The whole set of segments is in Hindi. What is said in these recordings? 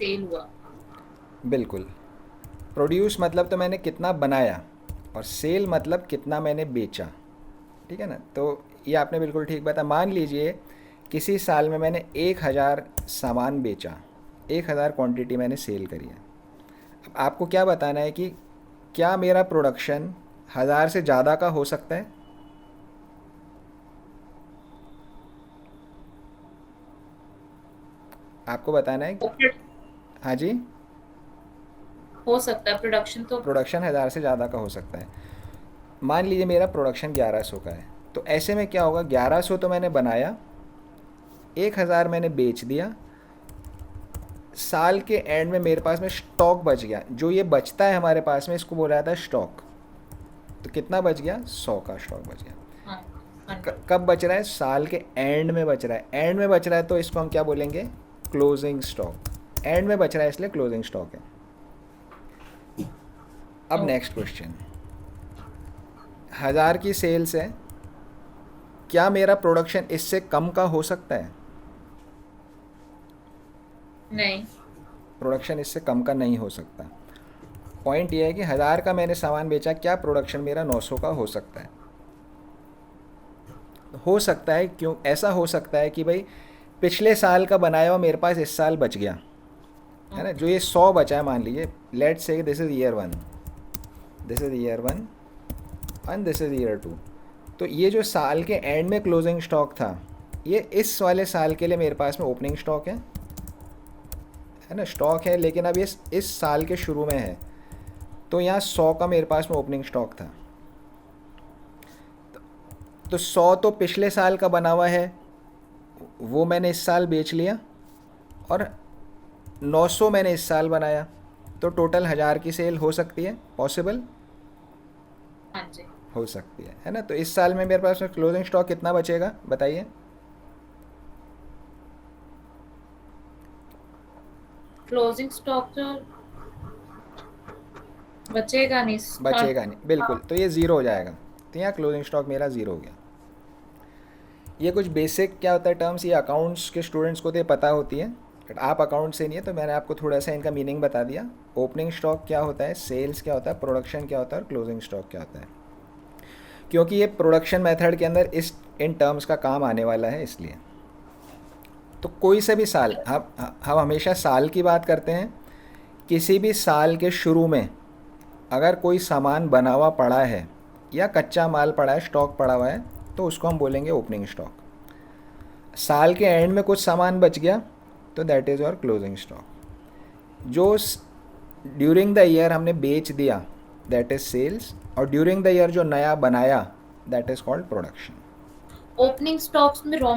सेल हुआ। बिल्कुल। प्रोड्यूस मतलब तो मैंने कितना बनाया, और सेल मतलब कितना मैंने बेचा। ठीक है ना? तो ये आपने बिल्कुल ठीक बताया। मान लीजिए किसी साल में मैंने 1,000 सामान बेचा, 1,000 क्वांटिटी मैंने सेल करी है। अब आपको क्या बताना है कि क्या मेरा प्रोडक्शन 1,000 से ज़्यादा का हो सकता है? आपको बताना है। हाँ जी। हो सकता है प्रोडक्शन तो। प्रोडक्शन 1,000 से ज़्यादा का हो सकता है। मान लीजिए मेरा प्रोडक्शन 1100 का है, तो ऐसे में क्या होगा, 1100 तो मैंने बनाया, 1,000 मैंने बेच दिया, साल के एंड में मेरे पास में स्टॉक बच गया। जो ये बचता है हमारे पास में, इसको बोला जाता है स्टॉक। तो कितना बच गया? 100 का स्टॉक बच गया। हाँ, 100। कब बच रहा है? साल के एंड में बच रहा है। एंड में बच रहा है तो इसको हम क्या बोलेंगे? Closing stock. एंड में बच रहा है इसलिए क्लोजिंग स्टॉक है। अब नेक्स्ट ओके। क्वेश्चन, 1,000 की सेल्स है, क्या मेरा प्रोडक्शन इससे कम का हो सकता है? नहीं। प्रोडक्शन इससे कम का नहीं हो सकता। पॉइंट ये है कि 1,000 का मैंने सामान बेचा, क्या प्रोडक्शन मेरा 900 का हो सकता है? हो सकता है। क्यों ऐसा हो सकता है? कि भाई पिछले साल का बनाया हुआ मेरे पास इस साल बच गया, है ना? जो ओके। ये 100 बचा है, मान लीजिए let's say this is year 1, this is year 1 and this is year 2। तो ये जो साल के एंड में क्लोजिंग स्टॉक था, ये इस वाले साल के लिए मेरे पास में ओपनिंग स्टॉक है ना? स्टॉक है, लेकिन अब इस साल के शुरू में है, तो यहाँ 100 का मेरे पास में ओपनिंग स्टॉक था। तो 100 तो पिछले साल का बना हुआ है, वो मैंने इस साल बेच लिया, और 900 मैंने इस साल बनाया, तो टोटल 1,000 की सेल हो सकती है, पॉसिबल हाँ जी। हो सकती है ना? तो इस साल में मेरे पास में क्लोजिंग स्टॉक कितना बचेगा, बताइए? क्लोजिंग स्टॉक तो बचेगा नहीं। बचेगा नहीं, हाँ। बिल्कुल। तो ये ज़ीरो हो जाएगा। तो यहाँ क्लोजिंग स्टॉक मेरा ज़ीरो हो गया। ये कुछ बेसिक क्या होता है टर्म्स, ये अकाउंट्स के स्टूडेंट्स को तो ये पता होती है, बट आप अकाउंट से नहीं है, तो मैंने आपको थोड़ा सा इनका मीनिंग बता दिया। ओपनिंग स्टॉक क्या होता है, सेल्स क्या होता है, प्रोडक्शन क्या होता है, और क्लोजिंग स्टॉक क्या होता है। क्योंकि ये प्रोडक्शन मेथड के अंदर इस इन टर्म्स का काम आने वाला है, इसलिए। तो कोई से भी साल, हम हमेशा साल की बात करते हैं। किसी भी साल के शुरू में अगर कोई सामान बना हुआ पड़ा है, या कच्चा माल पड़ा है, स्टॉक पड़ा हुआ है, तो उसको हम बोलेंगे ओपनिंग स्टॉक। साल के एंड में कुछ सामान बच गया, तो that is your closing stock. जो ड्यूरिंग द ईयर हमने बेच दिया, दैट इज़ सेल्स। और ड्यूरिंग द ईयर जो नया बनाया, that is called production. Opening stocks में रॉ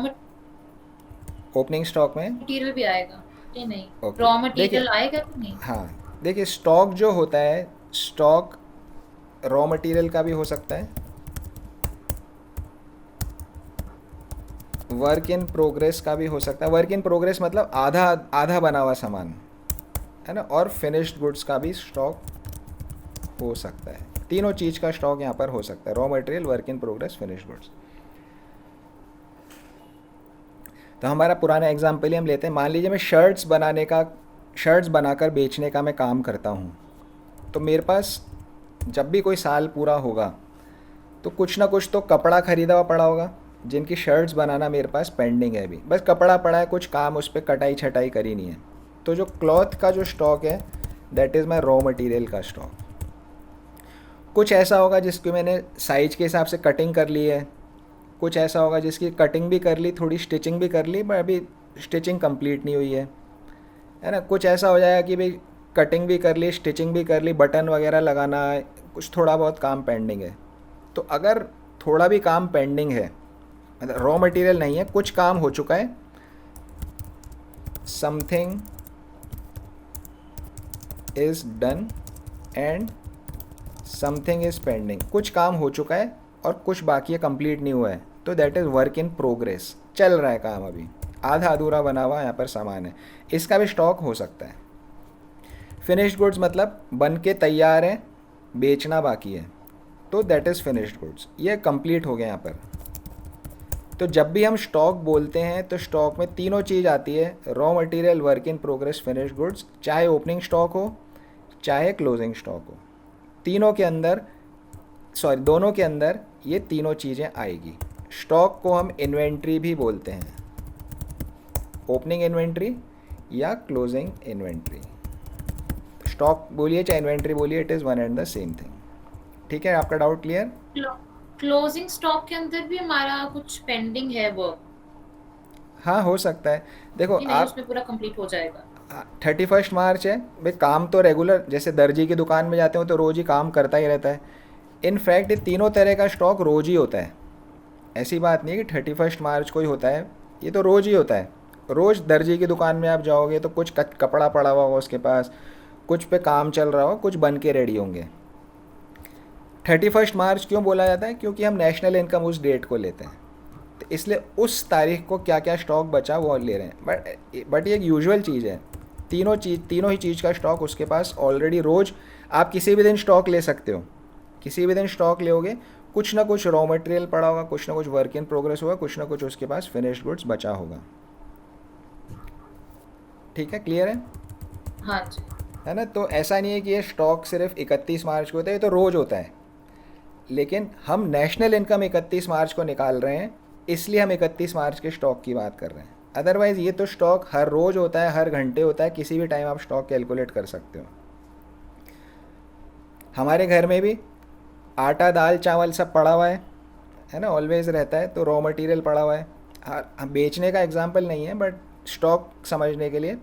ओपनिंग स्टॉक में, मटेरियल भी आएगा कि नहीं? ओके, रॉ देखिए, मटेरियल आएगा कि नहीं? हाँ, देखिए स्टॉक जो होता है, स्टॉक रॉ मटेरियल का भी हो सकता है, वर्क इन प्रोग्रेस का भी हो सकता है। वर्क इन प्रोग्रेस मतलब आधा आधा बना हुआ सामान, है ना? और फिनिश्ड गुड्स का भी स्टॉक हो सकता है। तीनों चीज़ का स्टॉक यहाँ पर हो सकता है, raw material, work in progress, finished goods. तो हमारा पुराना एग्जाम्पल ही हम लेते हैं। मान लीजिए मैं शर्ट्स बनाकर बेचने का मैं काम करता हूँ। तो मेरे पास जब भी कोई साल पूरा होगा, तो कुछ ना कुछ तो कपड़ा ख़रीदा हुआ पड़ा होगा, जिनकी शर्ट्स बनाना मेरे पास पेंडिंग है अभी। बस कपड़ा पड़ा है, कुछ काम उस पर कटाई छटाई करी नहीं है। तो जो क्लॉथ का जो स्टॉक है, that is my raw material का स्टॉक। कुछ ऐसा होगा जिसकी मैंने साइज के हिसाब से कटिंग कर ली है, कुछ ऐसा होगा जिसकी कटिंग भी कर ली, थोड़ी स्टिचिंग भी कर ली, बट अभी स्टिचिंग कंप्लीट नहीं हुई है ना? कुछ ऐसा हो जाएगा कि भाई कटिंग भी कर ली, स्टिचिंग भी कर ली, बटन वगैरह लगाना है, कुछ थोड़ा बहुत काम पेंडिंग है। तो अगर थोड़ा भी काम पेंडिंग है, मतलब रॉ मटेरियल नहीं है, कुछ काम हो चुका है, something is done and something is pending, कुछ काम हो चुका है और कुछ बाकी है, कंप्लीट नहीं हुआ है, तो that is work in progress. चल रहा है काम अभी, आधा अधूरा बना हुआ यहाँ पर सामान है, इसका भी स्टॉक हो सकता है। फिनिश्ड गुड्स मतलब बन के तैयार है, बेचना बाकी है, तो दैट इज़ फिनिश्ड गुड्स। ये कंप्लीट हो गया यहाँ पर। तो जब भी हम स्टॉक बोलते हैं तो स्टॉक में तीनों चीज़ आती है, raw material, work in progress, finished goods, चाहे ओपनिंग स्टॉक हो चाहे क्लोजिंग स्टॉक हो, तीनों के अंदर, सॉरी दोनों के अंदर ये तीनों चीज़ें आएगी। स्टॉक को हम इन्वेंट्री भी बोलते हैं, ओपनिंग इन्वेंट्री या क्लोजिंग इन्वेंट्री। स्टॉक बोलिए चाहे इन्वेंट्री बोलिए, it is one and the same thing. ठीक है, आपका डाउट क्लियर? क्लोजिंग स्टॉक के अंदर भी हमारा कुछ पेंडिंग है वर्क, हाँ हो सकता है। देखो कि नहीं आप उसमें पूरा कंप्लीट हो जाएगा? 31 मार्च है भाई, काम तो रेगुलर, जैसे दर्जी की दुकान में जाते हो तो रोज़ ही काम करता ही रहता है। इनफैक्ट ये तीनों तरह का स्टॉक रोज़ ही होता है, ऐसी बात नहीं है कि 31 मार्च को ही होता है, ये तो रोज़ ही होता है। रोज़ दर्जी की दुकान में आप जाओगे तो कुछ कपड़ा पड़ा हुआ होगा उसके पास, कुछ पे काम चल रहा हो, कुछ बन के रेडी होंगे। 31 मार्च क्यों बोला जाता है? क्योंकि हम नेशनल इनकम उस डेट को लेते हैं, तो इसलिए उस तारीख को क्या क्या स्टॉक बचा वो ले रहे हैं। बट ये एक यूजुअल चीज़ है, तीनों ही चीज़ का स्टॉक उसके पास ऑलरेडी, रोज़ आप किसी भी दिन स्टॉक ले सकते हो, किसी भी दिन स्टॉक लोगे, कुछ ना कुछ रॉ मटेरियल पड़ा होगा, कुछ ना कुछ वर्क इन प्रोग्रेस होगा, कुछ ना कुछ उसके पास फिनिश्ड गुड्स बचा होगा। ठीक है, क्लियर है? हाँ जी। है ना? तो ऐसा नहीं है कि ये स्टॉक सिर्फ 31 मार्च को होता है, ये तो रोज़ होता है, लेकिन हम नेशनल इनकम 31 मार्च को निकाल रहे हैं, इसलिए हम 31 मार्च के स्टॉक की बात कर रहे हैं। अदरवाइज़ ये तो स्टॉक हर रोज़ होता है, हर घंटे होता है, किसी भी टाइम आप स्टॉक कैलकुलेट कर सकते हो। हमारे घर में भी आटा, दाल, चावल सब पड़ा हुआ है ना, ऑलवेज़ रहता है, तो रॉ मटेरियल पड़ा हुआ है। हम बेचने का एग्जांपल नहीं है, बट स्टॉक समझने के लिए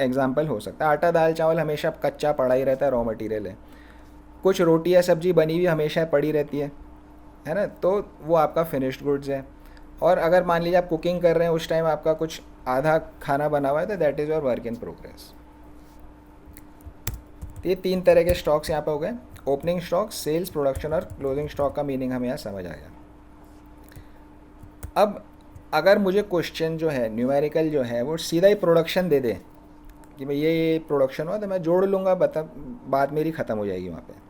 एग्जांपल हो सकता है। आटा, दाल, चावल हमेशा कच्चा पड़ा ही रहता है, रॉ मटेरियल है। कुछ रोटी या सब्ज़ी बनी हुई हमेशा पड़ी रहती है ना, तो वो आपका फिनिश्ड गुड्स है। और अगर मान लीजिए आप कुकिंग कर रहे हैं, उस टाइम आपका कुछ आधा खाना बना हुआ है, तो that is your work in progress. ये तीन तरह के स्टॉक्स यहाँ पे हो गए, ओपनिंग स्टॉक, सेल्स, प्रोडक्शन और क्लोजिंग स्टॉक का मीनिंग हमें यहाँ समझ आ गया। अब अगर मुझे क्वेश्चन जो है न्यूमेरिकल जो है वो सीधा ही प्रोडक्शन दे दे कि भाई ये प्रोडक्शन हुआ, तो मैं जोड़ लूँगा, बात मेरी ख़त्म हो जाएगी वहाँ पे।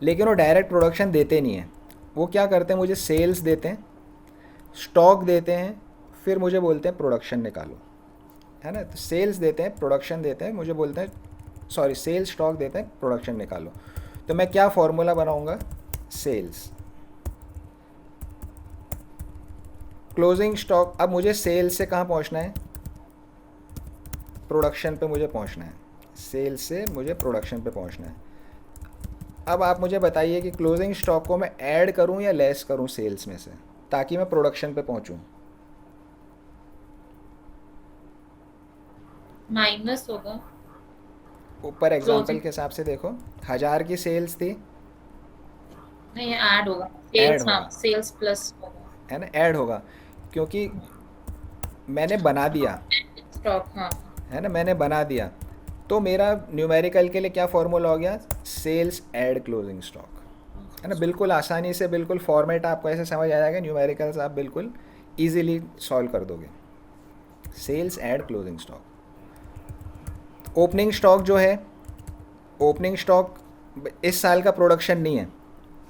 लेकिन वो डायरेक्ट प्रोडक्शन देते नहीं हैं, वो क्या करते हैं, मुझे सेल्स देते हैं, स्टॉक देते हैं, फिर मुझे बोलते हैं प्रोडक्शन निकालो, है ना। तो सेल्स देते हैं, प्रोडक्शन देते हैं, मुझे बोलते हैं, सॉरी सेल्स, स्टॉक देते हैं, प्रोडक्शन निकालो। तो मैं क्या फॉर्मूला बनाऊंगा? Sales, closing stock. अब मुझे सेल्स से कहाँ पहुँचना है? प्रोडक्शन पे मुझे पहुँचना है, सेल्स से मुझे प्रोडक्शन पे पहुँचना है। अब आप मुझे बताइए कि क्लोजिंग स्टॉक को मैं ऐड करूं या लेस करूं सेल्स में से, ताकि मैं प्रोडक्शन पे पहुंचूं। माइनस होगा। ऊपर एग्जांपल क्लोजिंग के हिसाब से देखो, 1000 की सेल्स थी, नहीं, ऐड होगा ऐड सेल्स, हाँ होगा, सेल्स प्लस होगा है ना, ऐड होगा, क्योंकि मैंने बना दिया, स्टॉक। हाँ है ना, मैंने बना दिया। तो मेरा न्यूमेरिकल के लिए क्या फॉर्मूला हो गया? सेल्स ऐड क्लोजिंग स्टॉक, है ना। बिल्कुल आसानी से, बिल्कुल फॉर्मेट आपको ऐसे समझ आ जाएगा, न्यूमेरिकल्स आप बिल्कुल ईजिली सॉल्व कर दोगे। Sales add closing stock. Opening stock जो है, ओपनिंग स्टॉक इस साल का प्रोडक्शन नहीं है,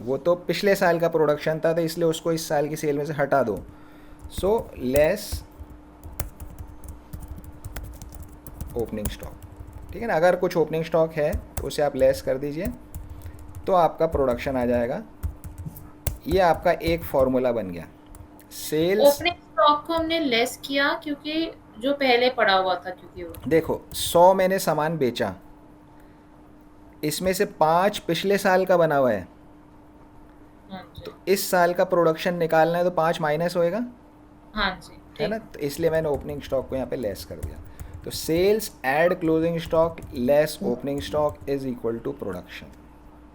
वो तो पिछले साल का प्रोडक्शन था, तो इसलिए उसको इस साल की सेल में से हटा दो। सो लेस ओपनिंग स्टॉक, ठीक है ना। अगर कुछ ओपनिंग स्टॉक है तो उसे आप लेस कर दीजिए, तो आपका प्रोडक्शन आ जाएगा। ये आपका एक फॉर्मूला बन गया। सेल्स, ओपनिंग स्टॉक को हमने लेस किया क्योंकि जो पहले पड़ा हुआ था, क्योंकि वो देखो 100 मैंने सामान बेचा, इसमें से 5 पिछले साल का बना हुआ है, हाँ जी। तो इस साल का प्रोडक्शन निकालना है, तो 5 माइनस होएगा, हाँ जी, है ना। तो इसलिए मैंने ओपनिंग स्टॉक को यहाँ पे लेस कर दिया। तो sales add closing stock less opening stock is equal to production.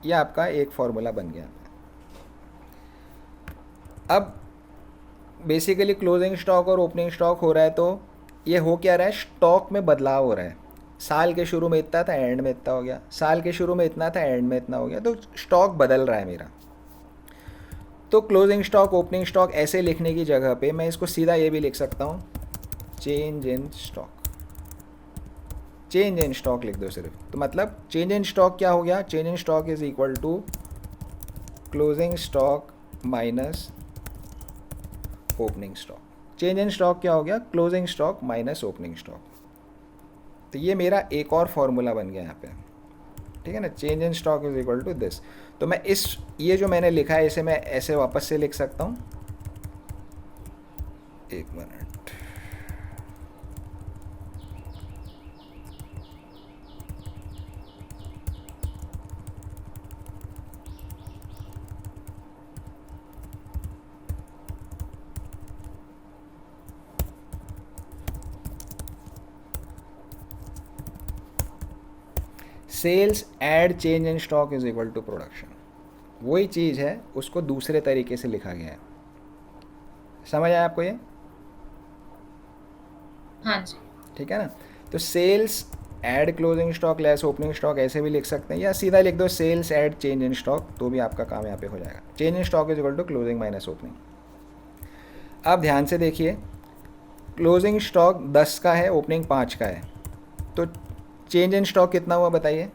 ये आपका एक फॉर्मूला बन गया। अब बेसिकली क्लोजिंग स्टॉक और ओपनिंग स्टॉक हो रहा है, तो ये हो क्या रहा है? स्टॉक में बदलाव हो रहा है। साल के शुरू में इतना था, एंड में इतना हो गया, साल के शुरू में इतना था, एंड में इतना हो गया, तो स्टॉक बदल रहा है मेरा। तो क्लोजिंग स्टॉक, ओपनिंग स्टॉक ऐसे लिखने की जगह पे मैं इसको सीधा ये भी लिख सकता हूँ, change in stock. Change in stock लिख दो सिर्फ, तो मतलब चेंज इन स्टॉक क्या हो गया? Change in stock is equal to closing stock minus opening stock. Change in stock क्या हो गया? Closing stock minus opening stock. तो ये मेरा एक और फॉर्मूला बन गया यहाँ पे, ठीक है ना। Change in stock is equal to this. तो मैं ये जो मैंने लिखा है इसे मैं ऐसे वापस से लिख सकता हूँ, एक minute. Sales add change in stock is equal to production. वही चीज़ है, उसको दूसरे तरीके से लिखा गया है। समझ आया आपको ये? हाँ जी। ठीक है ना। तो sales add closing stock less opening stock ऐसे भी लिख सकते हैं, या सीधा लिख दो sales add change in stock, तो भी आपका काम यहाँ पे हो जाएगा। Change in stock is equal to closing minus opening. अब ध्यान से देखिए, क्लोजिंग स्टॉक 10 का है, ओपनिंग 5 का है, तो चेंज इन स्टॉक कितना हुआ बताइए?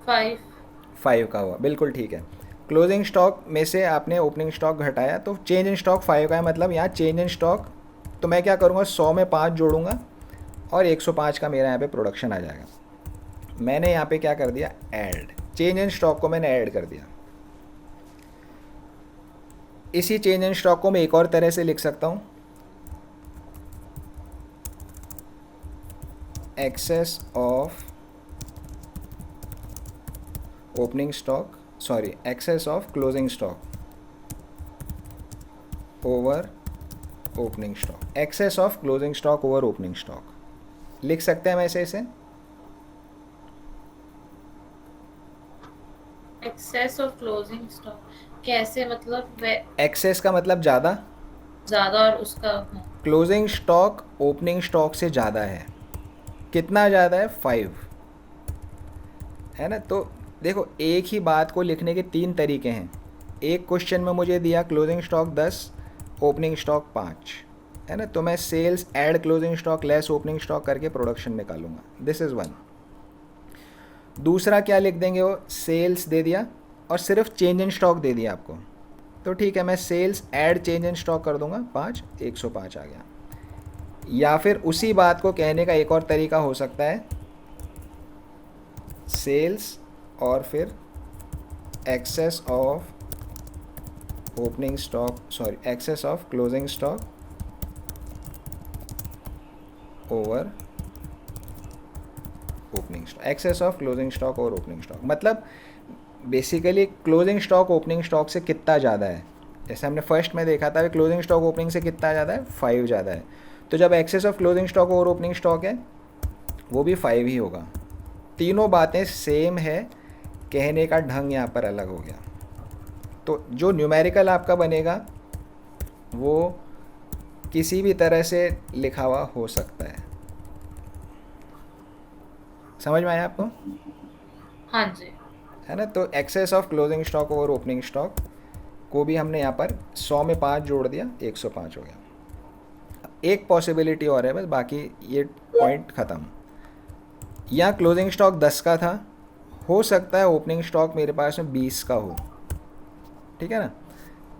5। 5 का हुआ, बिल्कुल ठीक है। क्लोजिंग स्टॉक में से आपने ओपनिंग स्टॉक घटाया, तो चेंज इन स्टॉक 5 का है, मतलब यहाँ चेंज इन स्टॉक, तो मैं क्या करूँगा, 100 में 5 जोड़ूंगा और 105 का मेरा यहाँ पे प्रोडक्शन आ जाएगा। मैंने यहाँ पे क्या कर दिया, ऐड, चेंज इन स्टॉक को मैंने ऐड कर दिया। इसी चेंज इन स्टॉक को मैं एक और तरह से लिख सकता हूँ, excess of opening stock, sorry excess of closing stock over opening stock. Excess of closing stock over opening stock लिख सकते हैं वैसे इसे। एक्सेस ऑफ क्लोजिंग स्टॉक कैसे, मतलब एक्सेस का मतलब ज़्यादा, ज्यादा, और उसका क्लोजिंग स्टॉक ओपनिंग स्टॉक से ज़्यादा है। कितना ज़्यादा है? 5 है ना। तो देखो, एक ही बात को लिखने के 3 तरीके हैं। एक क्वेश्चन में मुझे दिया क्लोजिंग स्टॉक 10, ओपनिंग स्टॉक 5, है ना, तो मैं sales add closing stock less opening stock करके प्रोडक्शन निकालूंगा। This is one. दूसरा क्या लिख देंगे, वो सेल्स दे दिया और सिर्फ चेंज इन स्टॉक दे दिया आपको, तो ठीक है, मैं sales add change in stock कर दूंगा 5, 105 आ गया। या फिर उसी बात को कहने का एक और तरीका हो सकता है, सेल्स और फिर excess of opening stock, sorry excess of closing stock over opening stock. Excess of closing stock और ओपनिंग स्टॉक मतलब basically closing stock opening stock से कितना ज़्यादा है। जैसे हमने फर्स्ट में देखा था, क्लोजिंग स्टॉक ओपनिंग से कितना ज़्यादा है, 5 ज़्यादा है। तो जब एक्सेस ऑफ क्लोजिंग स्टॉक और ओपनिंग स्टॉक है, वो भी 5 ही होगा। तीनों बातें सेम है, कहने का ढंग यहाँ पर अलग हो गया। तो जो न्यूमेरिकल आपका बनेगा वो किसी भी तरह से लिखा हुआ हो सकता है। समझ में आया आपको? हाँ जी। है ना। तो excess of closing stock over opening stock को भी हमने यहाँ पर 100 में 5 जोड़ दिया, 105 हो गया। एक पॉसिबिलिटी और है बस, बाकी ये पॉइंट ख़त्म। यहाँ क्लोजिंग स्टॉक 10 का था, हो सकता है ओपनिंग स्टॉक मेरे पास में 20 का हो, ठीक है ना,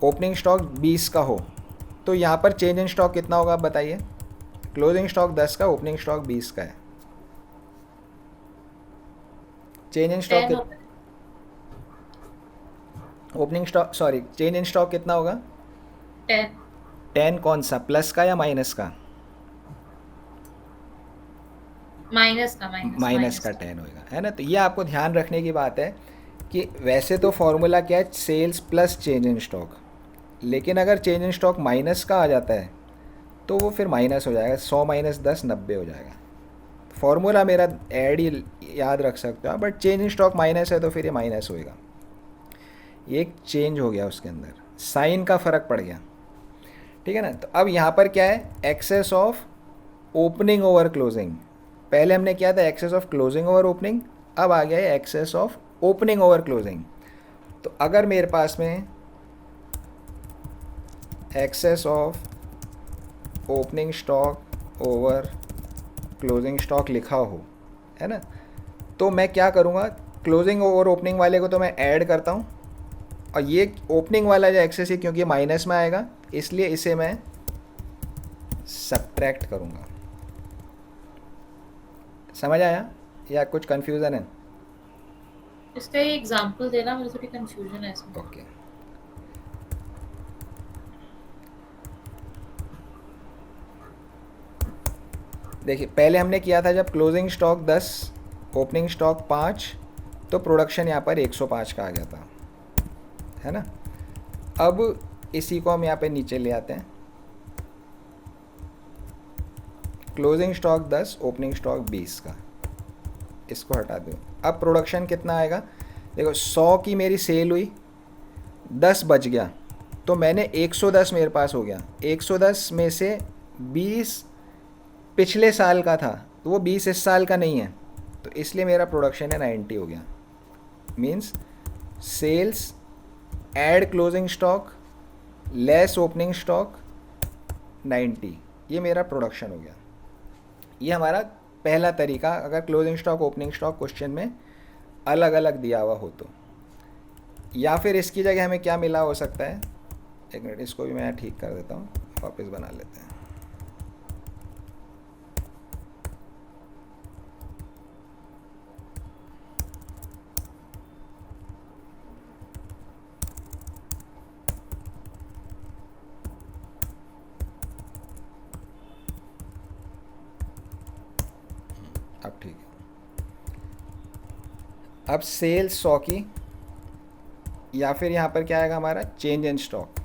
ओपनिंग स्टॉक 20 का हो, तो यहाँ पर चेंज इन स्टॉक कितना होगा आप बताइए? क्लोजिंग स्टॉक 10 का, ओपनिंग स्टॉक 20 का है, change in stock opening stock, sorry change in stock कितना होगा? 10। 10 कौन सा, प्लस का या माइनस का? माइनस का, माइनस का 10 होगा, है ना। तो ये आपको ध्यान रखने की बात है कि वैसे तो फॉर्मूला क्या है, sales plus change in stock, लेकिन अगर चेंज इन स्टॉक माइनस का आ जाता है तो वो फिर माइनस हो जाएगा, 100 माइनस 10 90 हो जाएगा। फॉर्मूला मेरा ऐड ही याद रख सकते हो, but change in stock minus है तो फिर ये माइनस होएगा। ये एक चेंज हो गया, उसके अंदर साइन का फ़र्क पड़ गया, ठीक है ना। तो अब यहाँ पर क्या है, excess of opening over closing. पहले हमने किया था excess of closing over opening, अब आ गया है excess of opening over closing. तो अगर मेरे पास में excess of opening stock over closing stock लिखा हो, है ना, तो मैं क्या करूँगा, क्लोजिंग ओवर ओपनिंग वाले को तो मैं ऐड करता हूँ, और ये ओपनिंग वाला जो एक्सेस है क्योंकि माइनस में आएगा इसलिए इसे मैं सब्ट्रैक्ट करूँगा। समझ आया या कुछ कन्फ्यूज़न है? इसका एक एग्जांपल देना, मुझे थोड़ी कंफ्यूजन है इसमें। ओके, देखिए पहले हमने किया था जब क्लोजिंग स्टॉक 10 ओपनिंग स्टॉक 5 तो प्रोडक्शन यहाँ पर 105 का आ गया था, है ना। अब इसी को हम यहाँ पे नीचे ले आते हैं, क्लोजिंग स्टॉक 10 ओपनिंग स्टॉक 20 का, इसको हटा दो। अब प्रोडक्शन कितना आएगा, देखो 100 की मेरी सेल हुई, 10 बच गया तो मैंने 110 मेरे पास हो गया। 110 में से 20 पिछले साल का था तो वो 20 इस साल का नहीं है, तो इसलिए मेरा प्रोडक्शन है 90 हो गया। Means sales add closing stock less opening stock 90, ये मेरा प्रोडक्शन हो गया। ये हमारा पहला तरीका, अगर closing stock opening stock question में अलग अलग दिया हुआ हो तो। या फिर इसकी जगह हमें क्या मिला हो सकता है, एक मिनट इसको भी मैं ठीक कर देता हूँ, वापस बना लेते हैं। अब ठीक है, अब सेल्स 100 की, या फिर यहाँ पर क्या आएगा हमारा चेंज इन स्टॉक।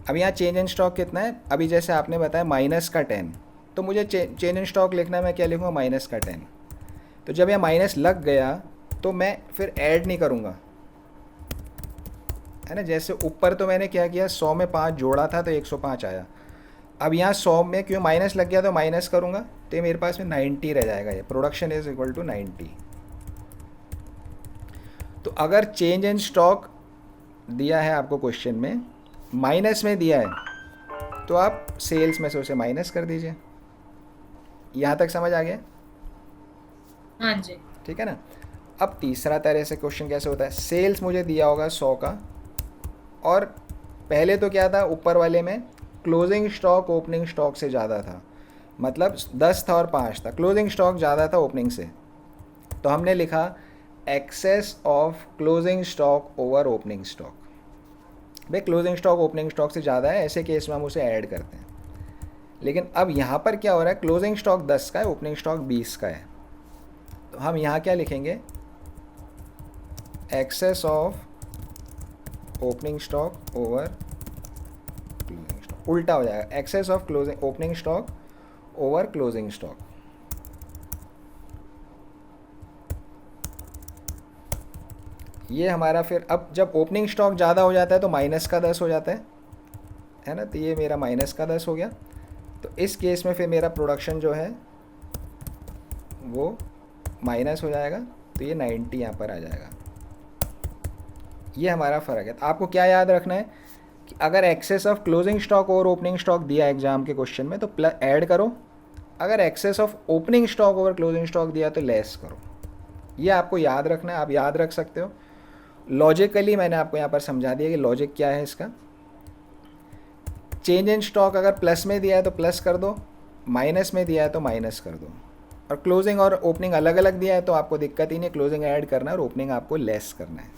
अब यहाँ चेंज इन स्टॉक कितना है, अभी जैसे आपने बताया माइनस का 10, तो मुझे चेंज इन स्टॉक लिखना है, मैं क्या लिखूँगा माइनस का 10। तो जब यह माइनस लग गया तो मैं फिर ऐड नहीं करूँगा, है ना। जैसे ऊपर तो मैंने क्या किया, 100 में 5 जोड़ा था तो 105 आया। अब यहाँ 100 में क्यों माइनस लग गया तो माइनस करूँगा तो मेरे पास में 90 रह जाएगा। ये प्रोडक्शन इज इक्वल टू 90। तो अगर चेंज इन स्टॉक दिया है आपको क्वेश्चन में, माइनस में दिया है, तो आप सेल्स में से उसे माइनस कर दीजिए। यहाँ तक समझ आ गया? हाँ जी। ठीक है ना। अब तीसरा तरह से क्वेश्चन कैसे होता है, सेल्स मुझे दिया होगा 100 का, और पहले तो क्या था ऊपर वाले में क्लोजिंग स्टॉक ओपनिंग स्टॉक से ज़्यादा था, मतलब 10 था और 5 था, क्लोजिंग स्टॉक ज़्यादा था ओपनिंग से, तो हमने लिखा excess of closing stock over opening stock. भाई क्लोजिंग स्टॉक ओपनिंग स्टॉक से ज़्यादा है, ऐसे केस में हम उसे ऐड करते हैं। लेकिन अब यहाँ पर क्या हो रहा है, क्लोजिंग स्टॉक 10 का है, ओपनिंग स्टॉक 20 का है, तो हम यहाँ क्या लिखेंगे, excess of opening stock over closing stock, उल्टा हो जाएगा, excess of closing opening stock over closing stock. ये हमारा फिर, अब जब ओपनिंग स्टॉक ज़्यादा हो जाता है तो माइनस का 10 हो जाता है ना, तो ये मेरा माइनस का 10 हो गया। तो इस केस में फिर मेरा प्रोडक्शन जो है वो माइनस हो जाएगा, तो ये 90 यहाँ पर आ जाएगा। ये हमारा फ़र्क है। तो आपको क्या याद रखना है कि अगर एक्सेस ऑफ क्लोजिंग स्टॉक और ओपनिंग स्टॉक दिया एग्जाम के क्वेश्चन में तो प्लस ऐड करो, अगर excess of opening stock over closing stock दिया तो लेस करो। ये आपको याद रखना है, आप याद रख सकते हो। लॉजिकली मैंने आपको यहाँ पर समझा दिया कि लॉजिक क्या है इसका। चेंज इन स्टॉक अगर प्लस में दिया है तो प्लस कर दो, माइनस में दिया है तो माइनस कर दो, और क्लोजिंग और ओपनिंग अलग अलग दिया है तो आपको दिक्कत ही नहीं, क्लोजिंग ऐड करना है और ओपनिंग आपको लेस करना है।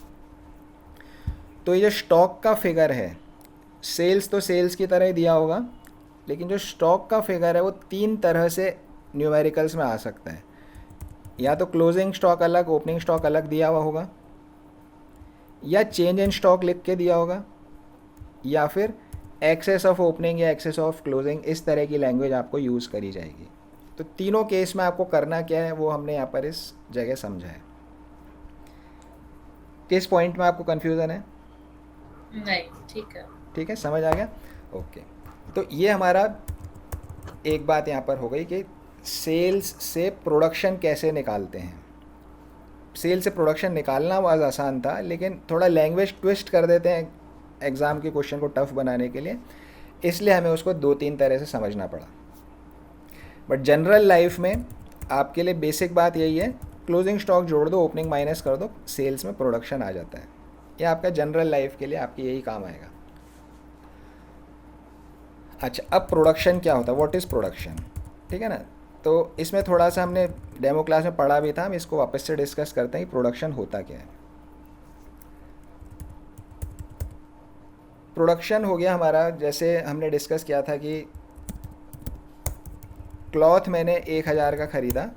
तो ये जो स्टॉक का फिगर है, सेल्स तो सेल्स की तरह ही दिया होगा, लेकिन जो स्टॉक का फिगर है वो 3 तरह से न्यूमेरिकल्स में आ सकता है। या तो क्लोजिंग स्टॉक अलग ओपनिंग स्टॉक अलग दिया हुआ होगा, या चेंज इन स्टॉक लिख के दिया होगा, या फिर एक्सेस ऑफ ओपनिंग या एक्सेस ऑफ क्लोजिंग, इस तरह की लैंग्वेज आपको यूज़ करी जाएगी। तो तीनों केस में आपको करना क्या है वो हमने यहाँ पर इस जगह समझा है। किस पॉइंट में आपको कन्फ्यूज़न है? नहीं, ठीक है। ठीक है, समझ आ गया। ओके, तो ये हमारा एक बात यहाँ पर हो गई कि सेल्स से प्रोडक्शन कैसे निकालते हैं। सेल से प्रोडक्शन निकालना बहुत आसान था, लेकिन थोड़ा लैंग्वेज ट्विस्ट कर देते हैं एग्ज़ाम के क्वेश्चन को टफ बनाने के लिए, इसलिए हमें उसको 2-3 तरह से समझना पड़ा। बट जनरल लाइफ में आपके लिए बेसिक बात यही है क्लोजिंग स्टॉक जोड़ दो, ओपनिंग माइनस कर दो, सेल्स में प्रोडक्शन आ जाता है। ये आपका जनरल लाइफ के लिए आपकी यही काम आएगा। अच्छा, अब प्रोडक्शन क्या होता है, व्हाट इज़ प्रोडक्शन, ठीक है ना। तो इसमें थोड़ा सा हमने डेमो क्लास में पढ़ा भी था, हम इसको वापस से डिस्कस करते हैं कि प्रोडक्शन होता क्या है। प्रोडक्शन हो गया हमारा, जैसे हमने डिस्कस किया था कि क्लॉथ मैंने 1,000 का ख़रीदा,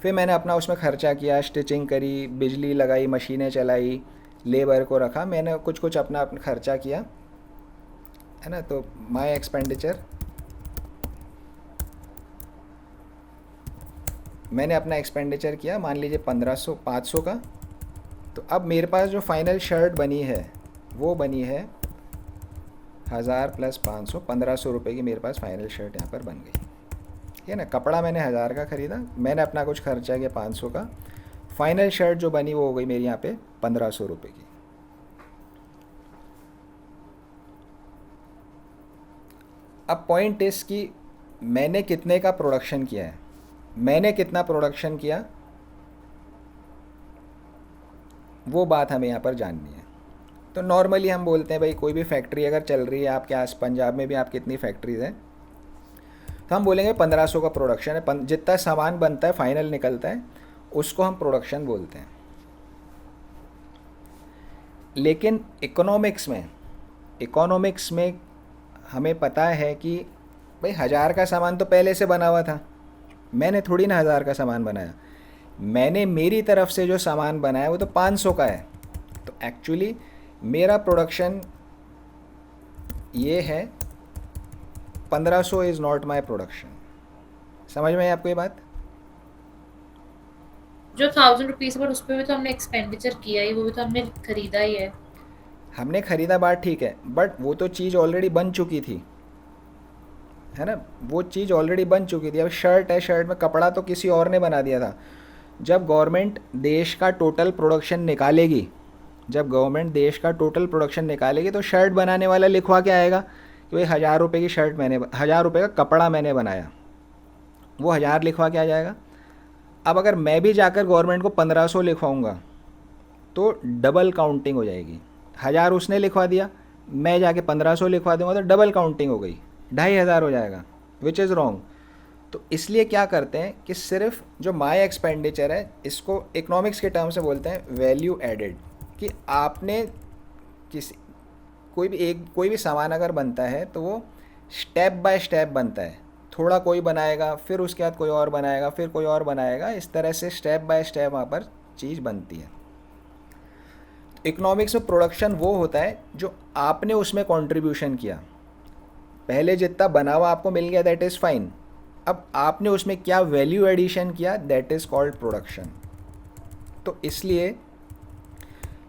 फिर मैंने अपना उसमें ख़र्चा किया, स्टिचिंग करी, बिजली लगाई, मशीनें चलाई, लेबर को रखा, मैंने कुछ कुछ अपना खर्चा किया, है ना। तो माई एक्सपेंडिचर, मैंने अपना एक्सपेंडिचर किया, मान लीजिए 1500 500 का। तो अब मेरे पास जो फाइनल शर्ट बनी है वो बनी है 1000 + 500, 1500 रुपये की मेरे पास फाइनल शर्ट यहाँ पर बन गई, ठीक है ना। कपड़ा मैंने 1000 का ख़रीदा, मैंने अपना कुछ खर्चा किया 500 का, फाइनल शर्ट जो बनी वो हो गई मेरी यहाँ पे 1500 रुपये की। अब पॉइंट इस कि मैंने कितने का प्रोडक्शन किया है, मैंने कितना प्रोडक्शन किया, वो बात हमें यहाँ पर जाननी है। तो नॉर्मली हम बोलते हैं भाई कोई भी फैक्ट्री अगर चल रही है आपके आस, पंजाब में भी आप कितनी फैक्ट्रीज़ हैं, तो हम बोलेंगे 1500 का प्रोडक्शन है, जितना सामान बनता है फाइनल निकलता है उसको हम प्रोडक्शन बोलते हैं। लेकिन इकोनॉमिक्स में हमें पता है कि भाई 1000 का सामान तो पहले से बना हुआ था, मैंने थोड़ी ना 1000 का सामान बनाया, मैंने मेरी तरफ से जो सामान बनाया वो तो 500 का है। तो एक्चुअली मेरा प्रोडक्शन ये है, 1500 इज़ नॉट माई प्रोडक्शन। समझ में आई आपको ये बात? जो 1000 रुपीज पर उस पर भी तो हमने एक्सपेंडिचर किया ही, वो भी तो हमने खरीदा ही है। हमने ख़रीदा, बात ठीक है, बट वो तो चीज़ ऑलरेडी बन चुकी थी, है ना, वो चीज़ ऑलरेडी बन चुकी थी। अब शर्ट है, शर्ट में कपड़ा तो किसी और ने बना दिया था। जब गवर्नमेंट देश का टोटल प्रोडक्शन निकालेगी, जब गवर्नमेंट देश का टोटल प्रोडक्शन निकालेगी तो शर्ट बनाने वाला लिखवा के आएगा कि भाई 1000 रुपये की शर्ट मैंने, 1000 रुपये का कपड़ा मैंने बनाया, वो 1000 लिखवा के आ जाएगा। अब अगर मैं भी जाकर गवर्नमेंट को 1500 लिखवाऊँगा तो डबल काउंटिंग हो जाएगी। 1000 उसने लिखवा दिया, मैं जाके 1500 लिखवा दूंगा तो डबल काउंटिंग हो गई, 2500 हो जाएगा, विच इज़ रॉन्ग। तो इसलिए क्या करते हैं कि सिर्फ जो माई एक्सपेंडिचर है, इसको इकोनॉमिक्स के टर्म से बोलते हैं वैल्यू एडेड, कि आपने किसी कोई भी सामान अगर बनता है तो वो स्टेप बाय स्टेप बनता है, थोड़ा कोई बनाएगा, फिर उसके बाद कोई और बनाएगा, फिर कोई और बनाएगा, इस तरह से स्टेप बाय स्टेप वहाँ पर चीज़ बनती है। इकोनॉमिक्स में प्रोडक्शन वो होता है जो आपने उसमें कंट्रीब्यूशन किया, पहले जितना बना हुआ आपको मिल गया, दैट इज़ फाइन, अब आपने उसमें क्या वैल्यू एडिशन किया, दैट इज़ कॉल्ड प्रोडक्शन। तो इसलिए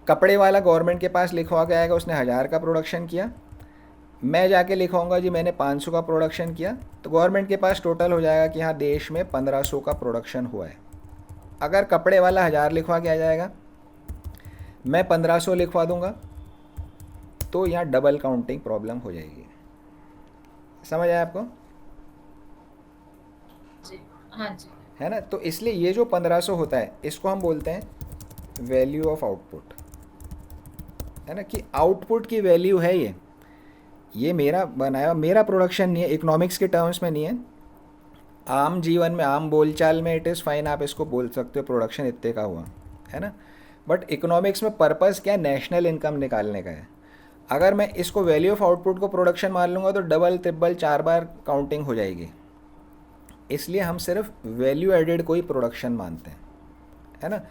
कपड़े वाला गवर्नमेंट के पास लिखवा के आएगा उसने 1000 का प्रोडक्शन किया, मैं जाके लिखवाऊंगा जी मैंने 500 का प्रोडक्शन किया, तो गवर्नमेंट के पास टोटल हो जाएगा कि हाँ देश में 1500 का प्रोडक्शन हुआ है। अगर कपड़े वाला 1000 लिखवा के आ जाएगा, मैं 1500 लिखवा दूंगा, तो यहाँ डबल काउंटिंग प्रॉब्लम हो जाएगी। समझ आया आपको? जी हाँ जी। है ना। तो इसलिए ये जो 1500 होता है इसको हम बोलते हैं वैल्यू ऑफ आउटपुट, है ना, कि आउटपुट की वैल्यू है ये मेरा बनाया, मेरा प्रोडक्शन नहीं है, इकोनॉमिक्स के टर्म्स में नहीं है। आम जीवन में, आम बोलचाल में इट इज़ फाइन, आप इसको बोल सकते हो प्रोडक्शन इतने का हुआ, है ना। बट इकोनॉमिक्स में पर्पज़ क्या है, नेशनल इनकम निकालने का है। अगर मैं इसको वैल्यू ऑफ आउटपुट को प्रोडक्शन मान लूँगा तो डबल ट्रिपल 4 बार काउंटिंग हो जाएगी, इसलिए हम सिर्फ वैल्यू एडेड को ही प्रोडक्शन मानते हैं, है ना।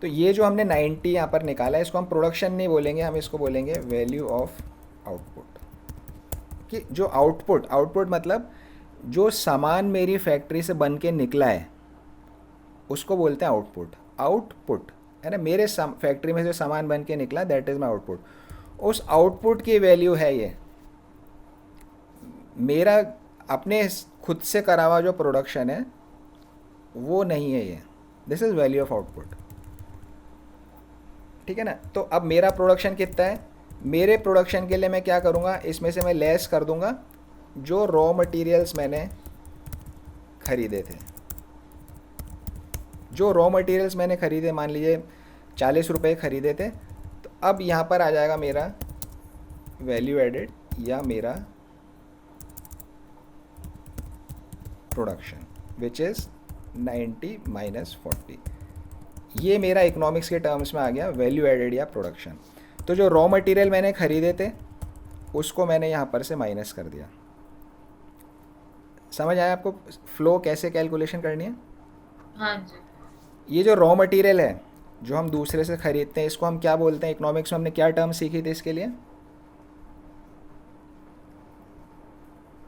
तो ये जो हमने 90 यहाँ पर निकाला है, इसको हम प्रोडक्शन नहीं बोलेंगे, हम इसको बोलेंगे वैल्यू ऑफ आउटपुट। कि जो आउटपुट मतलब जो सामान मेरी फैक्ट्री से बन के निकला है उसको बोलते हैं आउटपुट, है ना। मेरे फैक्ट्री में जो सामान बन के निकला, दैट इज़ माई आउटपुट। उस आउटपुट की वैल्यू है ये, मेरा अपने खुद से करा हुआ जो प्रोडक्शन है वो नहीं है ये, this is value of output, ठीक है ना। तो अब मेरा प्रोडक्शन कितना है, मेरे प्रोडक्शन के लिए मैं क्या करूँगा, इसमें से मैं लेस कर दूँगा जो रॉ मटेरियल्स मैंने खरीदे थे, जो रॉ मटेरियल्स मैंने ख़रीदे, मान लीजिए 40 रुपये ख़रीदे थे, तो अब यहाँ पर आ जाएगा मेरा वैल्यू एडेड या मेरा प्रोडक्शन, विच इज़ 90 माइनस 40। ये मेरा इकोनॉमिक्स के टर्म्स में आ गया वैल्यू एडेड या प्रोडक्शन। तो जो रॉ मटेरियल मैंने ख़रीदे थे उसको मैंने यहाँ पर से माइनस कर दिया। समझ आया आपको फ्लो कैसे कैलकुलेशन करनी है? हाँ जी। ये जो रॉ मटेरियल है जो हम दूसरे से ख़रीदते हैं, इसको हम क्या बोलते हैं? इकोनॉमिक्स में हमने क्या टर्म सीखी थी इसके लिए?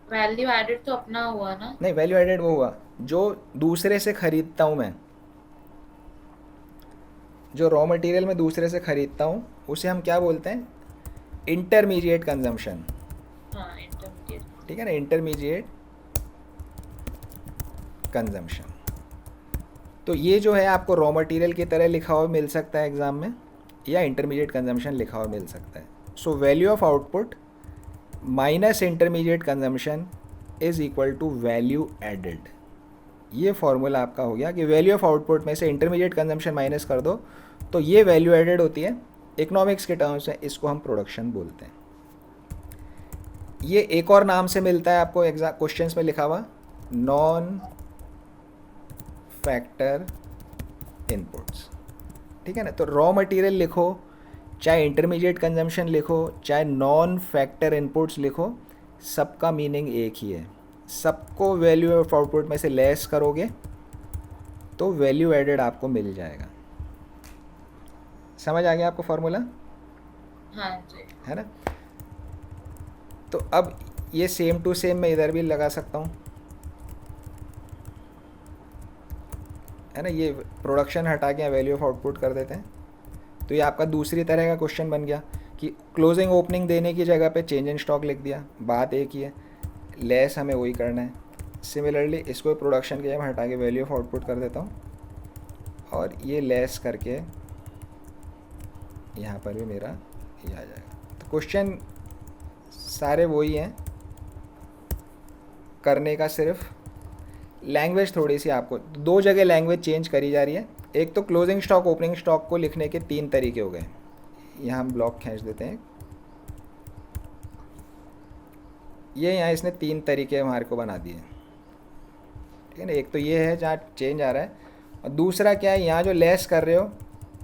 वैल्यू एडेड तो अपना हुआ ना। नहीं, वैल्यू एडेड वो हुआ जो दूसरे से ख़रीदता हूँ मैं। जो रॉ मटेरियल मैं दूसरे से ख़रीदता हूँ उसे हम क्या बोलते हैं? Intermediate consumption. हाँ, इंटरमीडिएट। ठीक है ना, इंटरमीडिएट कंजम्पशन। तो ये जो है आपको रॉ मटेरियल की तरह लिखा हुआ मिल सकता है एग्ज़ाम में, या इंटरमीडिएट कंजम्पशन लिखा हुआ मिल सकता है। So value of output minus intermediate consumption is equal to value added. ये फार्मूला आपका हो गया कि वैल्यू ऑफ आउटपुट में से इंटरमीडिएट कंजम्पशन माइनस कर दो तो ये वैल्यू एडेड होती है। इकोनॉमिक्स के टर्म्स में इसको हम प्रोडक्शन बोलते हैं। ये एक और नाम से मिलता है आपको एग्जाम क्वेश्चंस में लिखा हुआ, नॉन फैक्टर इनपुट्स। ठीक है ना, तो रॉ मटेरियल लिखो, चाहे इंटरमीडिएट कंजम्पशन लिखो, चाहे नॉन फैक्टर इनपुट्स लिखो, सबका मीनिंग एक ही है। सबको वैल्यू ऑफ आउटपुट में से लेस करोगे तो वैल्यू एडेड आपको मिल जाएगा। समझ आ गया आपको फार्मूला? हाँ जी। है ना। तो अब ये सेम टू सेम मैं इधर भी लगा सकता हूँ, है ना। ये प्रोडक्शन हटा के वैल्यू ऑफ आउटपुट कर देते हैं। तो ये आपका दूसरी तरह का क्वेश्चन बन गया कि क्लोजिंग ओपनिंग देने की जगह पे चेंज इन स्टॉक लिख दिया, बात एक ही है, लेस हमें वही करना है। सिमिलरली इसको प्रोडक्शन के जगह हटा के वैल्यू ऑफ आउटपुट कर देता हूँ और ये लेस करके यहाँ पर भी मेरा ये आ जाएगा। तो क्वेश्चन सारे वही हैं, करने का सिर्फ लैंग्वेज थोड़ी सी आपको दो जगह लैंग्वेज चेंज करी जा रही है। एक तो क्लोजिंग स्टॉक ओपनिंग स्टॉक को लिखने के 3 तरीके हो गए। यहाँ हम ब्लॉक खींच देते हैं, ये यहाँ इसने 3 तरीके हमारे को बना दिए। ठीक है ना, एक तो ये है जहाँ चेंज आ रहा है, और दूसरा क्या है, यहाँ जो लेस कर रहे हो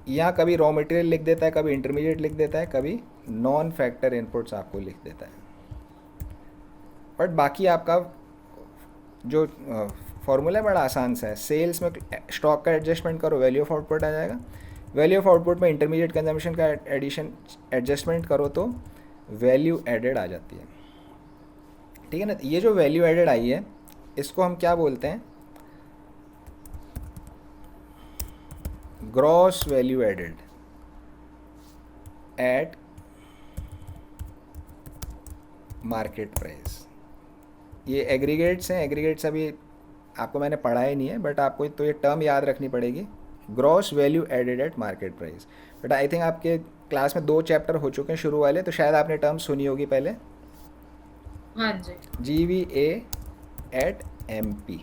यहाँ कभी रॉ मटेरियल लिख देता है, कभी इंटरमीडिएट लिख देता है, कभी नॉन फैक्टर इनपुट्स आपको लिख देता है। बट बाकी आपका जो फॉर्मूला है बड़ा आसान सा है। सेल्स में स्टॉक का एडजस्टमेंट करो, वैल्यू ऑफ आउटपुट आ जाएगा। वैल्यू ऑफ आउटपुट में इंटरमीडिएट कंजम्पशन का एडिशन एडजस्टमेंट करो तो वैल्यू एडेड आ जाती है। ठीक है ना। ये जो वैल्यू एडेड आई है इसको हम क्या बोलते हैं? Gross value added at market price. ये एग्रीगेट्स हैं, एग्रीगेट्स अभी आपको मैंने पढ़ा ही नहीं है, बट आपको तो ये टर्म याद रखनी पड़ेगी, gross value added at market price. But I think आपके क्लास में 2 चैप्टर हो चुके हैं शुरू वाले, तो शायद आपने टर्म सुनी होगी पहले। हाँ जी। GVA एट MP,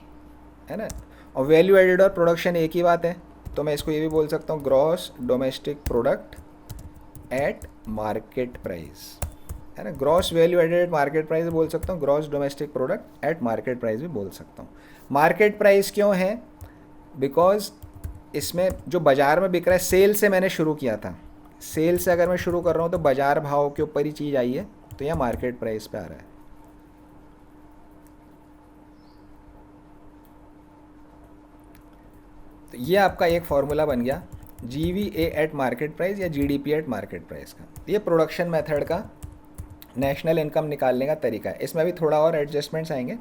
है ना। और वैल्यू एडेड और प्रोडक्शन एक ही बात है, तो मैं इसको ये भी बोल सकता हूँ gross domestic product at market price, है ना। Gross value added market price बोल सकता हूँ, gross domestic product at market price भी बोल सकता हूँ। मार्केट प्राइस क्यों है? बिकॉज इसमें जो बाज़ार में बिक रहा है, सेल से मैंने शुरू किया था, सेल से अगर मैं शुरू कर रहा हूँ तो बाज़ार भाव के ऊपर ही चीज़ आई है, तो यह मार्केट प्राइस पे आ रहा है। तो ये आपका एक फार्मूला बन गया GVA एट मार्केट प्राइस या GDP एट मार्केट प्राइस का। ये प्रोडक्शन मेथड का नेशनल इनकम निकालने का तरीका है। इसमें भी थोड़ा और एडजस्टमेंट्स आएंगे,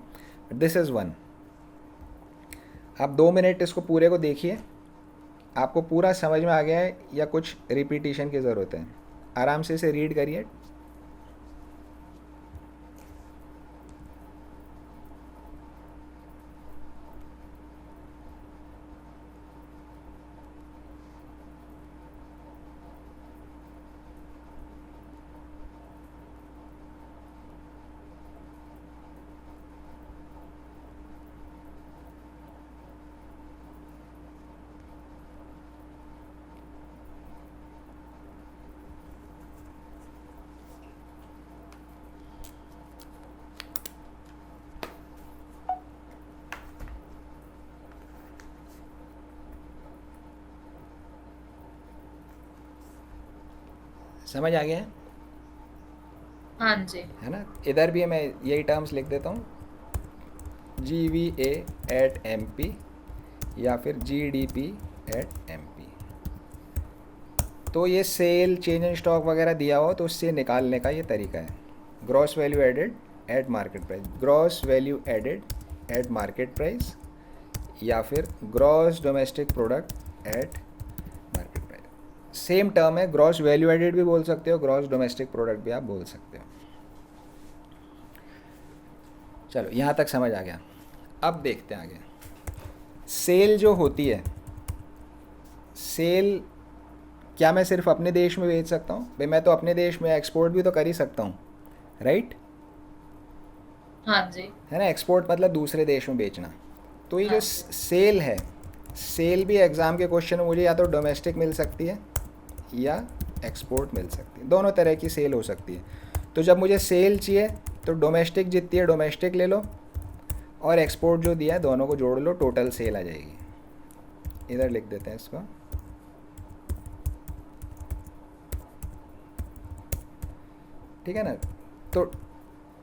दिस इज़ वन। आप 2 मिनट इसको पूरे को देखिए, आपको पूरा समझ में आ गया है या कुछ रिपीटिशन की ज़रूरत है? आराम से इसे रीड करिए। समझ आ गया हाँ जी। है ना? इधर भी मैं यही टर्म्स लिख देता हूँ, GVA@MP या फिर GDP एट MP। तो ये सेल, चेंज इन स्टॉक वगैरह दिया हो तो उससे निकालने का ये तरीका है। Gross value added at market price, gross value added at market price, या फिर gross domestic product at market price. Same term है, ग्रॉस वैल्यू एडेड भी बोल सकते हो, ग्रॉस डोमेस्टिक प्रोडक्ट भी आप बोल सकते हो। चलो यहाँ तक समझ आ गया। अब देखते हैं आगे। सेल जो होती है, सेल क्या मैं सिर्फ अपने देश में बेच सकता हूँ? भाई मैं तो अपने देश में एक्सपोर्ट भी तो कर ही सकता हूँ, राइट? हाँ जी। है ना? एक्सपोर्ट मतलब दूसरे देश में बेचना। तो ये जो हाँ जी। सेल है, सेल भी एग्ज़ाम के क्वेश्चन में मुझे या तो डोमेस्टिक मिल सकती है या एक्सपोर्ट मिल सकती है, दोनों तरह की सेल हो सकती है। तो जब मुझे सेल चाहिए तो डोमेस्टिक जितनी है डोमेस्टिक ले लो, और एक्सपोर्ट जो दिया है दोनों को जोड़ लो, टोटल सेल आ जाएगी। इधर लिख देते हैं इसको, ठीक है ना? तो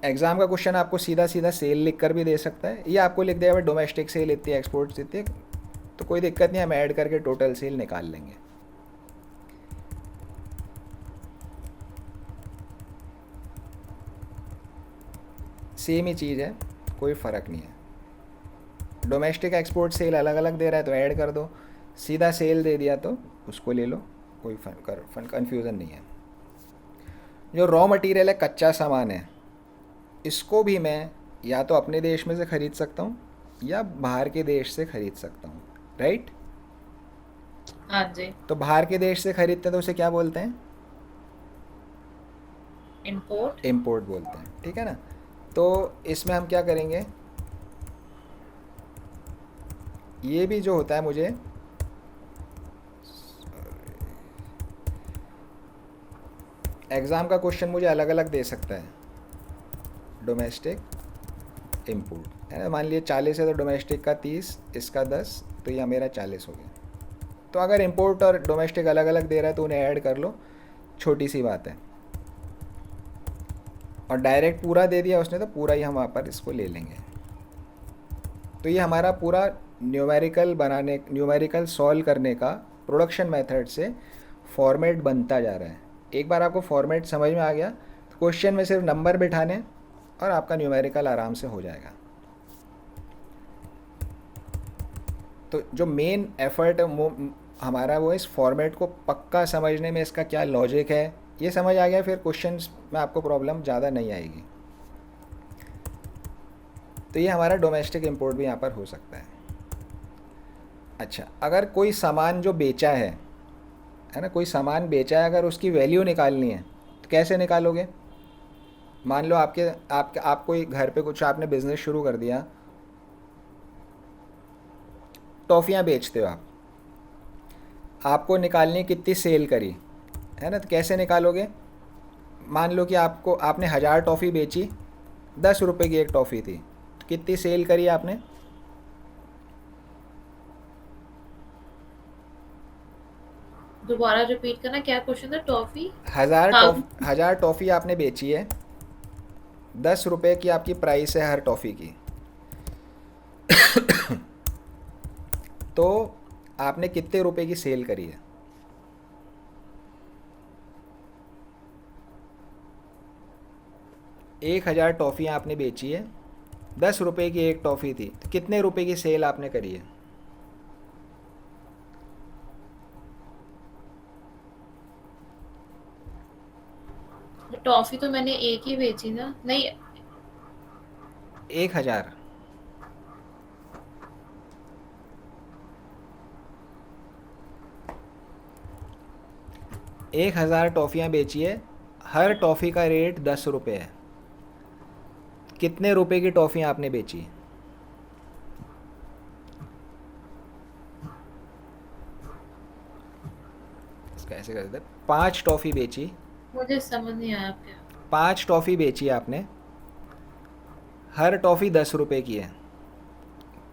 एग्ज़ाम का क्वेश्चन आपको सीधा सीधा सेल लिख कर भी दे सकता है, या आपको लिख देगा डोमेस्टिक सेल इतनी, एक्सपोर्ट इतनी, तो कोई दिक्कत नहीं, हम ऐड करके टोटल सेल निकाल लेंगे। सेम ही चीज़ है, कोई फ़र्क नहीं है। डोमेस्टिक एक्सपोर्ट सेल अलग अलग दे रहा है तो ऐड कर दो, सीधा सेल दे दिया तो उसको ले लो, कोई कन्फ्यूज़न नहीं है। जो रॉ मटेरियल है, कच्चा सामान है, इसको भी मैं या तो अपने देश में से ख़रीद सकता हूँ या बाहर के देश से ख़रीद सकता हूँ, राइट? हाँ जी। तो बाहर के देश से ख़रीदते हैं तो उसे क्या बोलते हैं? इम्पोर्ट। इम्पोर्ट बोलते हैं, ठीक है ना? तो इसमें हम क्या करेंगे, ये भी जो होता है, मुझे एग्ज़ाम का क्वेश्चन मुझे अलग अलग दे सकता है, डोमेस्टिक, इम्पोर्ट, है ना? मान लिए 40 है तो डोमेस्टिक का 30, इसका 10, तो यह मेरा 40 हो गया। तो अगर इम्पोर्ट और डोमेस्टिक अलग अलग दे रहा है तो उन्हें ऐड कर लो, छोटी सी बात है। और डायरेक्ट पूरा दे दिया उसने तो पूरा ही हम वहाँ पर इसको ले लेंगे। तो ये हमारा पूरा न्यूमेरिकल सॉल्व करने का प्रोडक्शन मेथड से फॉर्मेट बनता जा रहा है। एक बार आपको फॉर्मेट समझ में आ गया तो क्वेश्चन में सिर्फ नंबर बिठाने और आपका न्यूमेरिकल आराम से हो जाएगा। तो जो मेन एफर्ट हमारा वो इस फॉर्मेट को पक्का समझने में, इसका क्या लॉजिक है, ये समझ आ गया, फिर क्वेश्चंस में आपको प्रॉब्लम ज़्यादा नहीं आएगी। तो ये हमारा डोमेस्टिक इंपोर्ट भी यहाँ पर हो सकता है। अच्छा, अगर कोई सामान जो बेचा है ना, कोई सामान बेचा है, अगर उसकी वैल्यू निकालनी है तो कैसे निकालोगे? मान लो आप कोई घर पे कुछ आपने बिज़नेस शुरू कर दिया, टॉफ़ियाँ बेचते हो आप, आपको निकालनी है कितनी सेल करी, है ना? तो कैसे निकालोगे? मान लो कि आपने 1000 टॉफ़ी बेची, 10 रुपये की एक टॉफ़ी थी, तो कितनी सेल करी आपने? दोबारा रिपीट करना, क्या क्वेश्चन था? टॉफी? 1000 हाँ। 1000 टॉफ़ी आपने बेची है, 10 रुपये की आपकी प्राइस है हर टॉफ़ी की। तो आपने कितने रुपए की सेल करी है? 1000 टॉफ़ियाँ आपने बेची है, 10 रुपये की एक टॉफ़ी थी, तो कितने रुपए की सेल आपने करी है? टॉफी तो मैंने एक ही बेची ना, नहीं। 1000। 1000 टॉफ़ियाँ बेची है, हर टॉफ़ी का रेट 10 रुपये है, कितने रुपए की टॉफ़ियाँ आपने बेची? इसका ऐसे कर देते, 5 टॉफ़ी बेची, मुझे समझ नहीं आया क्या। 5 टॉफ़ी बेची आपने, हर टॉफ़ी 10 रुपये की है,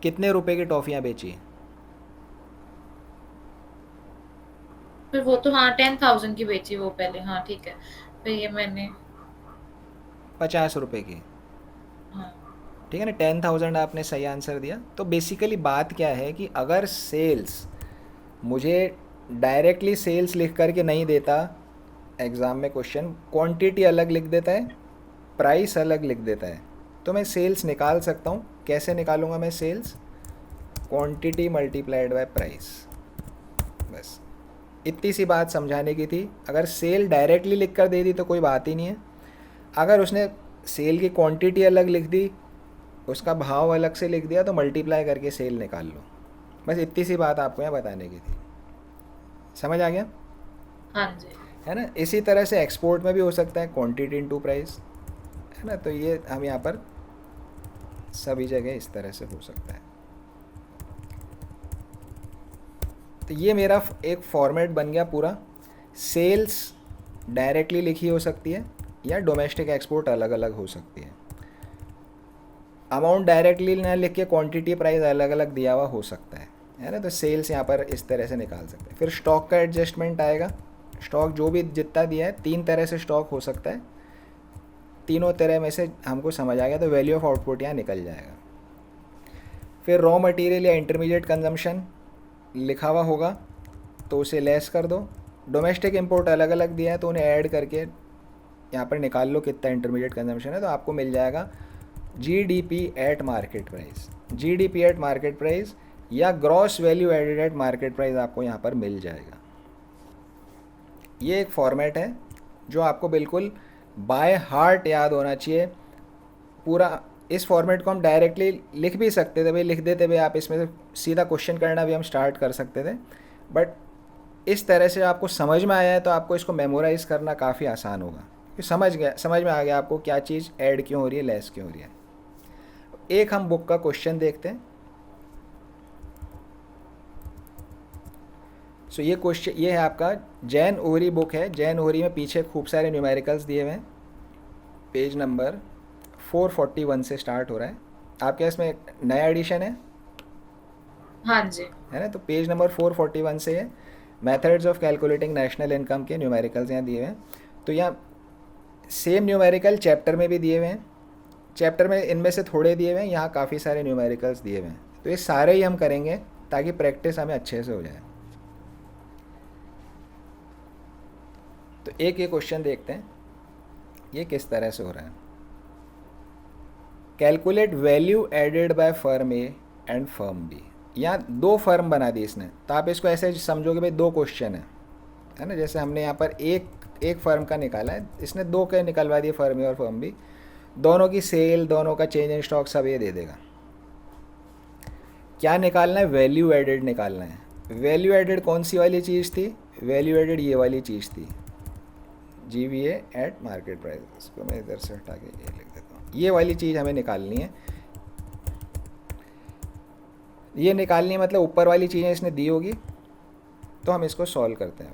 कितने रुपए की टॉफ़ियाँ बेची? फिर वो तो हाँ 10,000 की बेची वो पहले, हाँ ठीक है। फिर ये मैंने, 50 रुपये की। हाँ। ठीक है ना, 10,000 आपने सही आंसर दिया। तो बेसिकली बात क्या है कि अगर सेल्स मुझे डायरेक्टली सेल्स लिख करके नहीं देता, एग्ज़ाम में क्वेश्चन क्वांटिटी अलग लिख देता है, प्राइस अलग लिख देता है, तो मैं सेल्स निकाल सकता हूँ। कैसे निकालूंगा मैं sales? Quantity multiplied by price. बस इतनी सी बात समझाने की थी। अगर सेल डायरेक्टली लिख कर दे दी तो कोई बात ही नहीं है। अगर उसने सेल की क्वांटिटी अलग लिख दी, उसका भाव अलग से लिख दिया, तो मल्टीप्लाई करके सेल निकाल लो। बस इतनी सी बात आपको यहाँ बताने की थी। समझ आ गया? हाँ जी। है ना? इसी तरह से एक्सपोर्ट में भी हो सकता है, क्वांटिटी इनटू प्राइस। है ना? तो ये हम यहाँ पर सभी जगह इस तरह से हो सकता है। तो ये मेरा एक फॉर्मेट बन गया पूरा। सेल्स डायरेक्टली लिखी हो सकती है या डोमेस्टिक एक्सपोर्ट अलग अलग हो सकती है। अमाउंट डायरेक्टली ना लिख के क्वांटिटी प्राइस अलग अलग दिया हुआ हो सकता है ना? तो सेल्स यहाँ पर इस तरह से निकाल सकते हैं। फिर स्टॉक का एडजस्टमेंट आएगा। स्टॉक जो भी जितना दिया है, 3 तरह से स्टॉक हो सकता है। तीनों तरह में से हमको समझ आ गया, तो वैल्यू ऑफ आउटपुट यहाँ निकल जाएगा। फिर रॉ मटेरियल या इंटरमीडिएट कंजम्पशन लिखा हुआ होगा तो उसे लेस कर दो। डोमेस्टिक इंपोर्ट अलग अलग दिया है तो उन्हें ऐड करके यहाँ पर निकाल लो कितना इंटरमीडिएट कंजम्पशन है, तो आपको मिल जाएगा GDP at market price. GDP at market price या gross value added at market price आपको यहाँ पर मिल जाएगा। ये एक फॉर्मेट है जो आपको बिल्कुल बाय हार्ट याद होना चाहिए पूरा। इस फॉर्मेट को हम डायरेक्टली लिख भी सकते थे, भाई लिख देते भाई आप, इसमें से सीधा क्वेश्चन करना भी हम स्टार्ट कर सकते थे, बट इस तरह से आपको समझ में आया है तो आपको इसको मेमोराइज़ करना काफ़ी आसान होगा कि समझ में आ गया आपको क्या चीज़ ऐड क्यों हो रही है, लेस क्यों हो रही है। एक हम बुक का क्वेश्चन देखते हैं। सो ये क्वेश्चन, ये है आपका जैन ओहरी बुक है। जैन ओहरी में पीछे खूब सारे न्यूमेरिकल्स दिए हुए हैं। पेज नंबर 441 से स्टार्ट हो रहा है। आपके इसमें नया एडिशन हाँ जी। है ना? तो पेज नंबर 441 से है methods of calculating national income के न्यूमेरिकल्स यहाँ दिए हुए हैं। तो यहाँ सेम न्यूमेरिकल चैप्टर में भी दिए हुए हैं। चैप्टर में इनमें से थोड़े दिए हुए हैं, यहाँ काफ़ी सारे न्यूमेरिकल्स दिए हुए हैं। तो ये सारे ही हम करेंगे ताकि प्रैक्टिस हमें अच्छे से हो जाए। तो एक ये क्वेश्चन देखते हैं, ये किस तरह से हो रहा है। Calculate value added by firm A and firm B. यहाँ 2 फर्म बना दी इसने, तो आप इसको ऐसे समझोगे भाई 2 क्वेश्चन है ना? जैसे हमने यहाँ पर एक फर्म का निकाला है, इसने 2 के निकलवा दिए, फर्म ए और फर्म बी। दोनों की सेल, दोनों का चेंज इन स्टॉक सब ये दे देगा। क्या निकालना है? वैल्यू एडेड निकालना है। वैल्यू एडेड कौन सी वाली चीज़ थी? वैल्यू एडेड ये वाली चीज़ थी, GVA एट मार्केट प्राइस। इसको मैं इधर से हटा के ये लिख देता हूँ। ये वाली चीज़ हमें निकालनी है। ये निकालनी है मतलब ऊपर वाली चीज़ें इसने दी होगी, तो हम इसको सॉल्व करते हैं।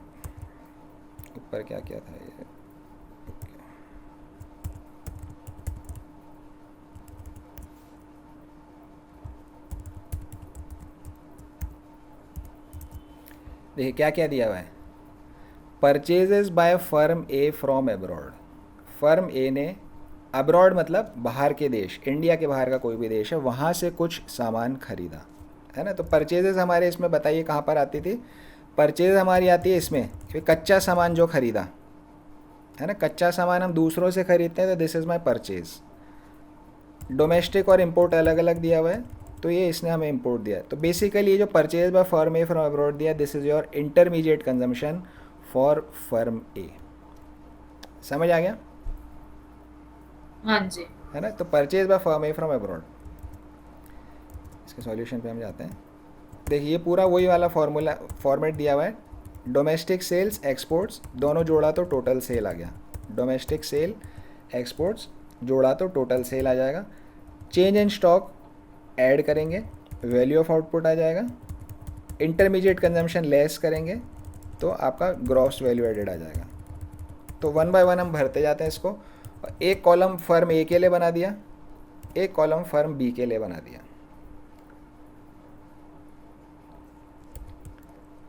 ऊपर क्या क्या था ये? देखिए क्या क्या दिया हुआ है। Purchases by firm A from abroad. Firm A ने, अब्रॉड मतलब बाहर के देश, इंडिया के बाहर का कोई भी देश है, वहाँ से कुछ सामान खरीदा, है ना? तो परचेजेस हमारे इसमें बताइए कहाँ पर आती थी? परचेज हमारी आती है इसमें कि कच्चा सामान जो खरीदा, है ना? कच्चा सामान हम दूसरों से खरीदते हैं, तो this is my purchase. Domestic और इम्पोर्ट अलग अलग दिया हुआ है, तो ये इसने हमें इम्पोर्ट दिया है। तो बेसिकली ये जो purchase by firm A from abroad दिया, this is your intermediate consumption for firm A. समझ आ गया? हाँ जी। है ना? तो purchase by firm A from abroad. इसके सॉल्यूशन पे हम जाते हैं। देखिए ये पूरा वही वाला फॉर्मूला फॉर्मेट दिया हुआ है। डोमेस्टिक सेल्स एक्सपोर्ट्स दोनों जोड़ा तो टोटल सेल आ गया। डोमेस्टिक सेल एक्सपोर्ट्स जोड़ा तो टोटल सेल आ जाएगा। चेंज इन स्टॉक ऐड करेंगे, वैल्यू ऑफ आउटपुट आ जाएगा। इंटरमीडिएट कंजम्पशन लेस करेंगे तो आपका ग्रॉस वैल्यू एडेड आ जाएगा। तो 1 बाय 1 हम भरते जाते हैं इसको। एक कॉलम फर्म ए के लिए बना दिया, एक कॉलम फर्म बी के लिए बना दिया।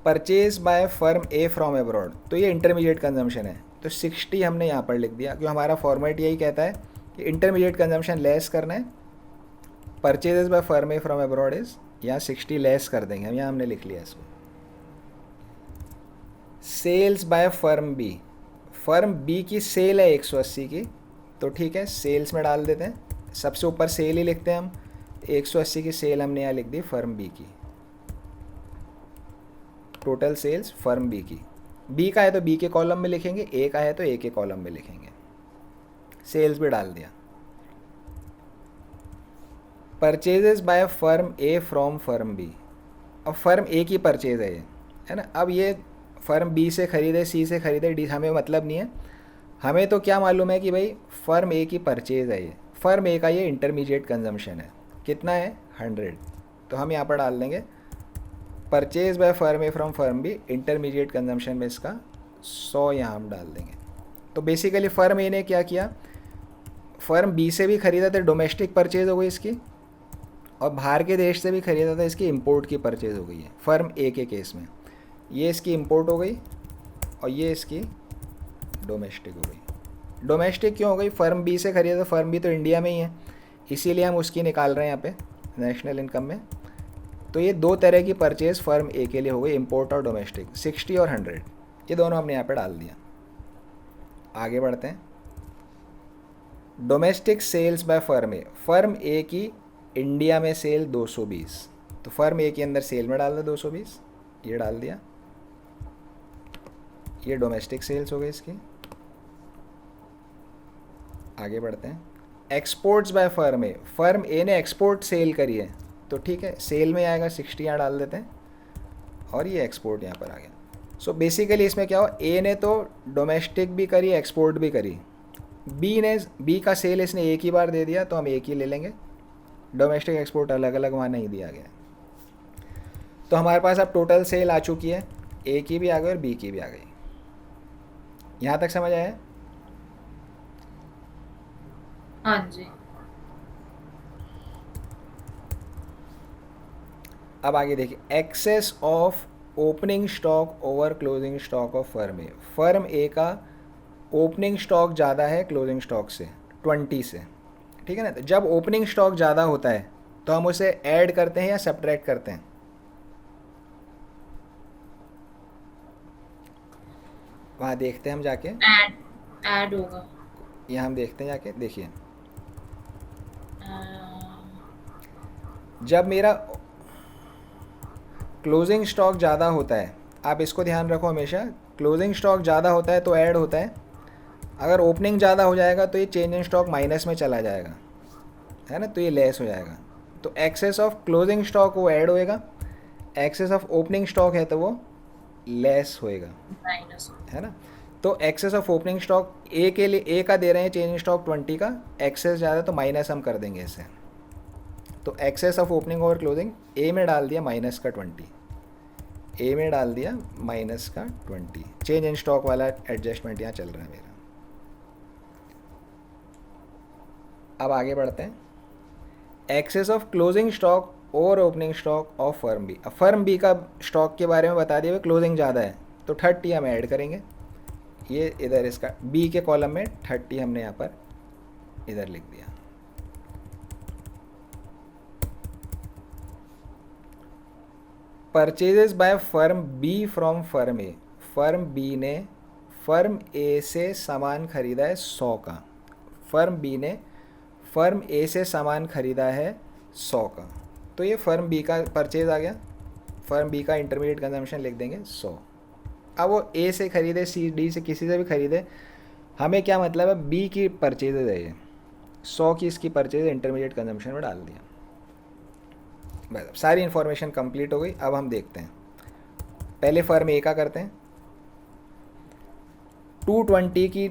Purchase by firm A from abroad, तो ये इंटरमीडिएट कंजम्पशन है, तो 60 हमने यहाँ पर लिख दिया क्योंकि हमारा फॉर्मेट यही कहता है कि इंटरमीडिएट कंजम्पशन लेस करना है। Purchases by firm A from abroad is, यहाँ 60 लेस कर देंगे हम, यहाँ हमने लिख लिया इसको। Sales by firm B, firm B की सेल है 180 की, तो ठीक है सेल्स में डाल देते हैं, सबसे ऊपर सेल ही लिखते हैं हम। 180 की सेल हमने यहाँ लिख दी फर्म बी की, टोटल सेल्स फर्म बी की। बी का है तो बी के कॉलम में लिखेंगे, ए का है तो ए के कॉलम में लिखेंगे। सेल्स भी डाल दिया। Purchases by firm A from firm B, अब फर्म ए की परचेज है ये, है ना। अब ये फर्म बी से ख़रीदे, सी से ख़रीदे, डी, हमें मतलब नहीं है। हमें तो क्या मालूम है कि भाई फर्म ए की परचेज है ये, फर्म ए का ये इंटरमीडिएट कंजम्पशन है, कितना है 100, तो हम यहाँ पर डाल देंगे purchase by firm A from firm B, intermediate consumption में इसका 100 यहाँ हम डाल देंगे। तो बेसिकली फर्म ए ने क्या किया, फर्म बी से भी ख़रीदा था, डोमेस्टिक परचेज हो गई इसकी, और बाहर के देश से भी ख़रीदा था, इसकी इंपोर्ट की परचेज हो गई है फर्म ए के केस में। ये इसकी इंपोर्ट हो गई और ये इसकी डोमेस्टिक हो गई। डोमेस्टिक क्यों हो गई, फर्म बी से खरीदा, फर्म बी तो इंडिया में ही है, इसीलिए हम उसकी निकाल रहे हैं यहाँ पे नेशनल इनकम में। तो ये दो तरह की परचेज फर्म ए के लिए हो गई, इंपोर्ट और डोमेस्टिक, 60 और 100, ये दोनों हमने यहाँ पे डाल दिया। आगे बढ़ते हैं। Domestic sales by firm A, firm A की इंडिया में सेल 220, तो फर्म ए के अंदर सेल में डाल दो 220, ये डाल दिया, ये डोमेस्टिक सेल्स हो गई इसकी। आगे बढ़ते हैं। Exports by firm A, firm A ने एक्सपोर्ट सेल करी है, तो ठीक है सेल में आएगा 60, यहाँ डाल देते हैं, और ये एक्सपोर्ट यहाँ पर आ गया। सो बेसिकली इसमें क्या हुआ, ए ने तो डोमेस्टिक भी करी, एक्सपोर्ट भी करी, बी का सेल इसने एक ही बार दे दिया, तो हम एक ही ले लेंगे, डोमेस्टिक एक्सपोर्ट अलग अलग वहाँ नहीं दिया गया। तो हमारे पास अब टोटल सेल आ चुकी है, ए की भी आ गई और बी की भी आ गई। यहाँ तक समझ आया? हाँ जी। अब आगे देखिए, excess of opening stock over closing stock of firm A, firm A का ओपनिंग स्टॉक ज़्यादा है क्लोजिंग स्टॉक से 20 से, ठीक है ना। तो जब ओपनिंग स्टॉक ज़्यादा होता है तो हम उसे ऐड करते हैं या सब्ट्रैक्ट करते हैं? वहाँ देखते हैं हम जाके, ऐड होगा। यहाँ हम देखते हैं जाके, देखिए अ, जब मेरा क्लोजिंग स्टॉक ज़्यादा होता है, आप इसको ध्यान रखो हमेशा, क्लोजिंग स्टॉक ज़्यादा होता है तो ऐड होता है, अगर ओपनिंग ज़्यादा हो जाएगा तो ये चेंज इन स्टॉक माइनस में चला जाएगा, है ना, तो ये लेस हो जाएगा। तो एक्सेस ऑफ क्लोजिंग स्टॉक वो ऐड होएगा, एक्सेस ऑफ ओपनिंग स्टॉक है तो वो लेस होएगा, माइनस। है ना। तो excess of opening stock A के लिए, ए का दे रहे हैं चेंज इन स्टॉक 20 का, एक्सेस ज़्यादा तो माइनस हम कर देंगे इसे। तो excess of opening over closing A में डाल दिया माइनस का 20, ए में डाल दिया माइनस का 20, चेंज इन स्टॉक वाला एडजस्टमेंट यहाँ चल रहा है मेरा। अब आगे बढ़ते हैं। एक्सेस ऑफ क्लोजिंग स्टॉक और opening stock of firm B, अब फर्म बी का स्टॉक के बारे में बता दिया, क्लोजिंग ज़्यादा है तो 30 हम ऐड करेंगे, ये इधर इसका बी के कॉलम में 30 हमने यहाँ पर इधर लिख दिया। Purchases by firm B from firm A, firm B ने फर्म ए से सामान खरीदा है 100 का, फर्म बी ने फर्म ए से सामान खरीदा है 100 का, तो ये फर्म बी का परचेज आ गया, फर्म बी का इंटरमीडिएट कंजम्पशन लिख देंगे 100। अब वो ए से खरीदे, सी डी से किसी से भी खरीदे, हमें क्या मतलब है, बी की परचेजेज है ये, 100 की इसकी परचेज इंटरमीडिएट कंजम्पशन में डाल दिया। बस सारी इन्फॉर्मेशन कंप्लीट हो गई। अब हम देखते हैं, पहले फर्म ए का करते हैं। 220 की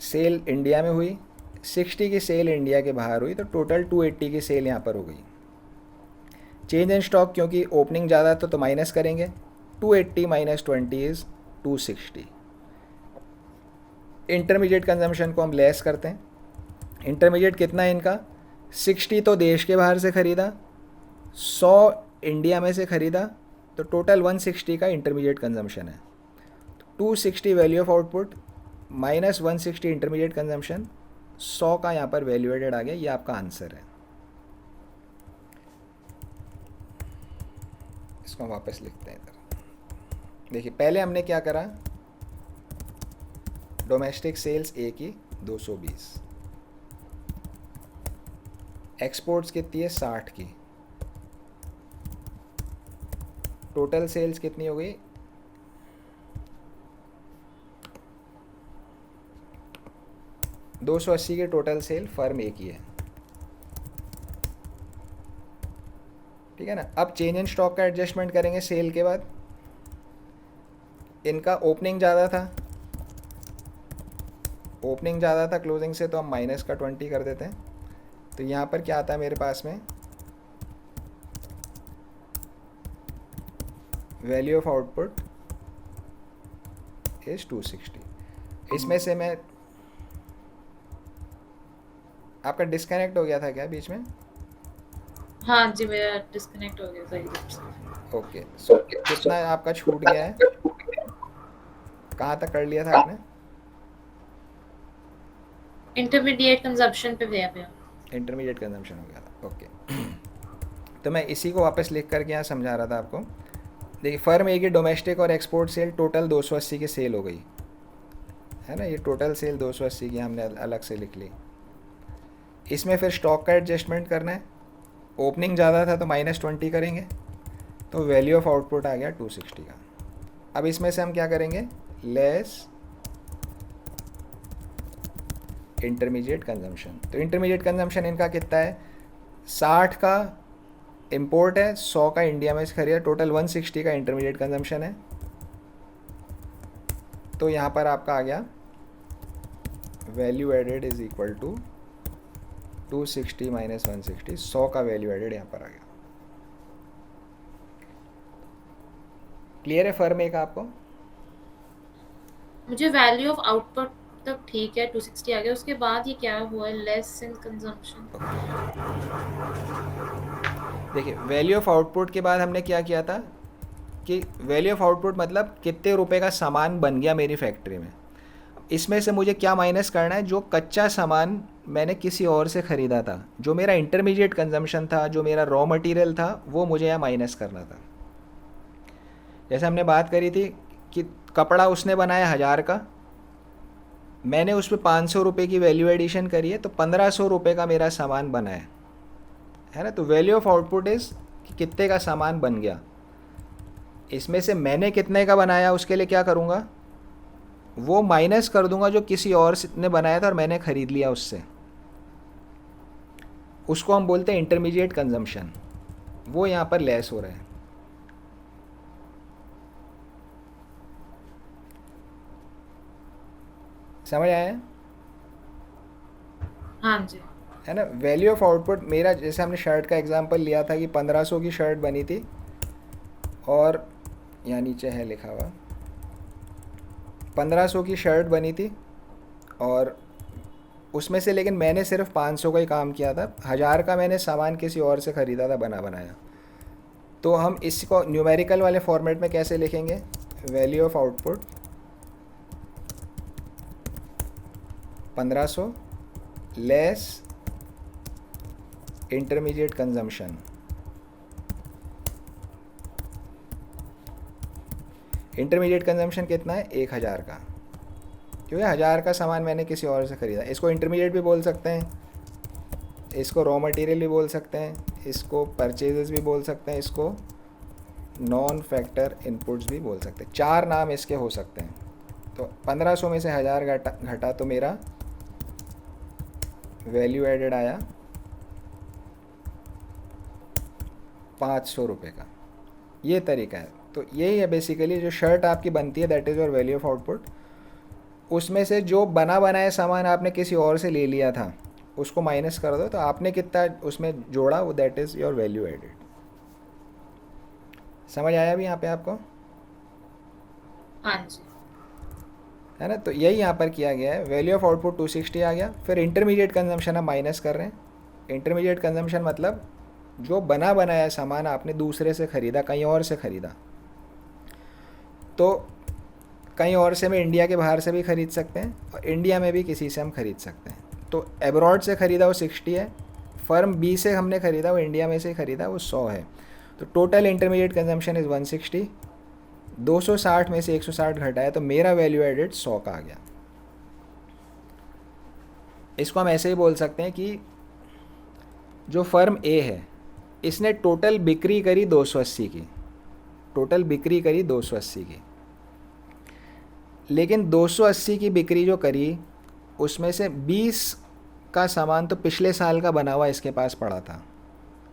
सेल इंडिया में हुई, 60 की सेल इंडिया के बाहर हुई, तो टोटल 280 की सेल यहाँ पर हो गई। चेंज इन स्टॉक क्योंकि ओपनिंग ज़्यादा तो माइनस करेंगे, 280 माइनस 20 इज़ 260। इंटरमीडिएट कंजम्पशन को हम लेस करते हैं, इंटरमीडिएट कितना है इनका, 60 तो देश के बाहर से ख़रीदा, 100 इंडिया में से ख़रीदा, तो टोटल 160 का इंटरमीडिएट कंजम्पशन है। 260 value of output minus 160 intermediate consumption, 100 का यहाँ पर वैल्यू एडेड आ गया। ये आपका आंसर है। इसको हम वापस लिखते हैं इधर। देखिए पहले हमने क्या करा, डोमेस्टिक सेल्स ए की 220, एक्सपोर्ट्स कितनी है 60 की, टोटल सेल्स कितनी हो गई 280 की टोटल सेल फर्म ए की है, ठीक है ना। अब चेंज इन स्टॉक का एडजस्टमेंट करेंगे सेल के बाद। इनका ओपनिंग ज़्यादा था, ओपनिंग ज़्यादा था क्लोजिंग से, तो हम माइनस का 20 कर देते हैं। तो यहाँ पर क्या आता है मेरे पास में, वैल्यू ऑफ आउटपुट इज 260। इसमें से मैं, आपका डिस्कनेक्ट हो गया था क्या बीच में? हाँ जी, मेरा डिस्कनेक्ट हो गया था। ओके, सो कितना आपका छूट गया है, कहाँ तक कर लिया था आपने? इंटरमीडिएट कंजम्पशन पे गया भैया। इंटरमीडिएट कंजम्पशन हो गया था, ओके। तो मैं इसी को वापस लिख करके यहाँ समझा रहा था आपको। देखिए फर्म ए की डोमेस्टिक और एक्सपोर्ट सेल टोटल 280 की सेल हो गई है ना। ये टोटल सेल 280 की हमने अलग से लिख ली। इसमें फिर स्टॉक का एडजस्टमेंट करना है। ओपनिंग ज़्यादा था तो माइनस 20 करेंगे, तो वैल्यू ऑफ आउटपुट आ गया 260 का। अब इसमें से हम क्या करेंगे, लेस इंटरमीडिएट कंजम्पशन। तो इंटरमीडिएट कंजम्पशन इनका कितना है, 60 का इंपोर्ट है, 100 का इंडिया में से खरीदा, टोटल 160 का इंटरमीडिएट कंजम्पशन है। तो यहाँ पर आपका आ गया value added is equal to 260 minus 160, 100 का वैल्यू एडेड यहाँ पर आ गया। क्लियर है फर्म एक आपको? मुझे वैल्यू ऑफ आउटपुट तक ठीक है, 260 आ गया। उसके बाद ये क्या हुआ, लेस इन कंजम्पशन। देखिए वैल्यू ऑफ आउटपुट के बाद हमने क्या किया था कि वैल्यू ऑफ आउटपुट मतलब कितने रुपए का सामान बन गया मेरी फैक्ट्री में। इसमें से मुझे क्या माइनस करना है, जो कच्चा सामान मैंने किसी और से ख़रीदा था, जो मेरा इंटरमीडिएट कंजम्पशन था, जो मेरा रॉ मटेरियल था, वो मुझे यहाँ माइनस करना था। जैसे हमने बात करी थी कि कपड़ा उसने बनाया 1000 का, मैंने उस पर 500 रुपये की वैल्यू एडिशन करी है, तो 1500 रुपये का मेरा सामान बना है ना। तो वैल्यू ऑफ आउटपुट इज़ कि कितने का सामान बन गया। इसमें से मैंने कितने का बनाया उसके लिए क्या करूँगा, वो माइनस कर दूंगा जो किसी और ने बनाया था और मैंने ख़रीद लिया उससे। उसको हम बोलते हैं इंटरमीडिएट कंजम्पशन। वो यहाँ पर लेस हो रहा है। समझ आया? हाँ जी। है ना। वैल्यू ऑफ आउटपुट मेरा, जैसे हमने शर्ट का एग्जांपल लिया था कि 1500 की शर्ट बनी थी, और यहाँ नीचे है लिखा हुआ 1500 की शर्ट बनी थी, और उसमें से लेकिन मैंने सिर्फ 500 का ही काम किया था, 1000 का मैंने सामान किसी और से ख़रीदा था बना बनाया। तो हम इसको न्यूमेरिकल वाले फॉर्मेट में कैसे लिखेंगे, value of output 1500 less intermediate consumption. Intermediate consumption कितना है, 1000 का, क्योंकि 1000 का सामान मैंने किसी और से ख़रीदा। इसको इंटरमीडिएट भी बोल सकते हैं, इसको रॉ मटेरियल भी बोल सकते हैं, इसको परचेजेस भी बोल सकते हैं, इसको नॉन फैक्टर इनपुट्स भी बोल सकते हैं। 4 नाम इसके हो सकते हैं। तो 1500 में से 1000 घटा तो मेरा वैल्यू एडेड आया 500 रुपये का। ये तरीका है। तो यही है बेसिकली, जो शर्ट आपकी बनती है that is your value of output. उसमें से जो बना बनाया सामान आपने किसी और से ले लिया था उसको माइनस कर दो, तो आपने कितना उसमें जोड़ा वो that is your value added. समझ आया अभी यहाँ पे आपको? हाँ जी। है ना। तो यही यहाँ पर किया गया है। वैल्यू ऑफ आउटपुट 260 आ गया। फिर इंटरमीडिएट कंजम्पशन हम माइनस कर रहे हैं। इंटरमीडिएट कंजम्पशन मतलब जो बना बनाया सामान आपने दूसरे से ख़रीदा, कहीं और से ख़रीदा, तो कहीं और से हम इंडिया के बाहर से भी ख़रीद सकते हैं और इंडिया में भी किसी से हम ख़रीद सकते हैं। तो एब्रॉड से ख़रीदा वो 60 है, फर्म बी से हमने ख़रीदा वो इंडिया में से ख़रीदा वो 100 है। तो टोटल इंटरमीडिएट कंजम्पशन इज़ 160, 260 में से 160 घटाया तो मेरा वैल्यू एडेड 100 का आ गया। इसको हम ऐसे ही बोल सकते हैं कि जो फर्म ए है इसने टोटल बिक्री करी 280 की, टोटल बिक्री करी 280 की, लेकिन 280 की बिक्री जो करी उसमें से 20 का सामान तो पिछले साल का बना हुआ इसके पास पड़ा था,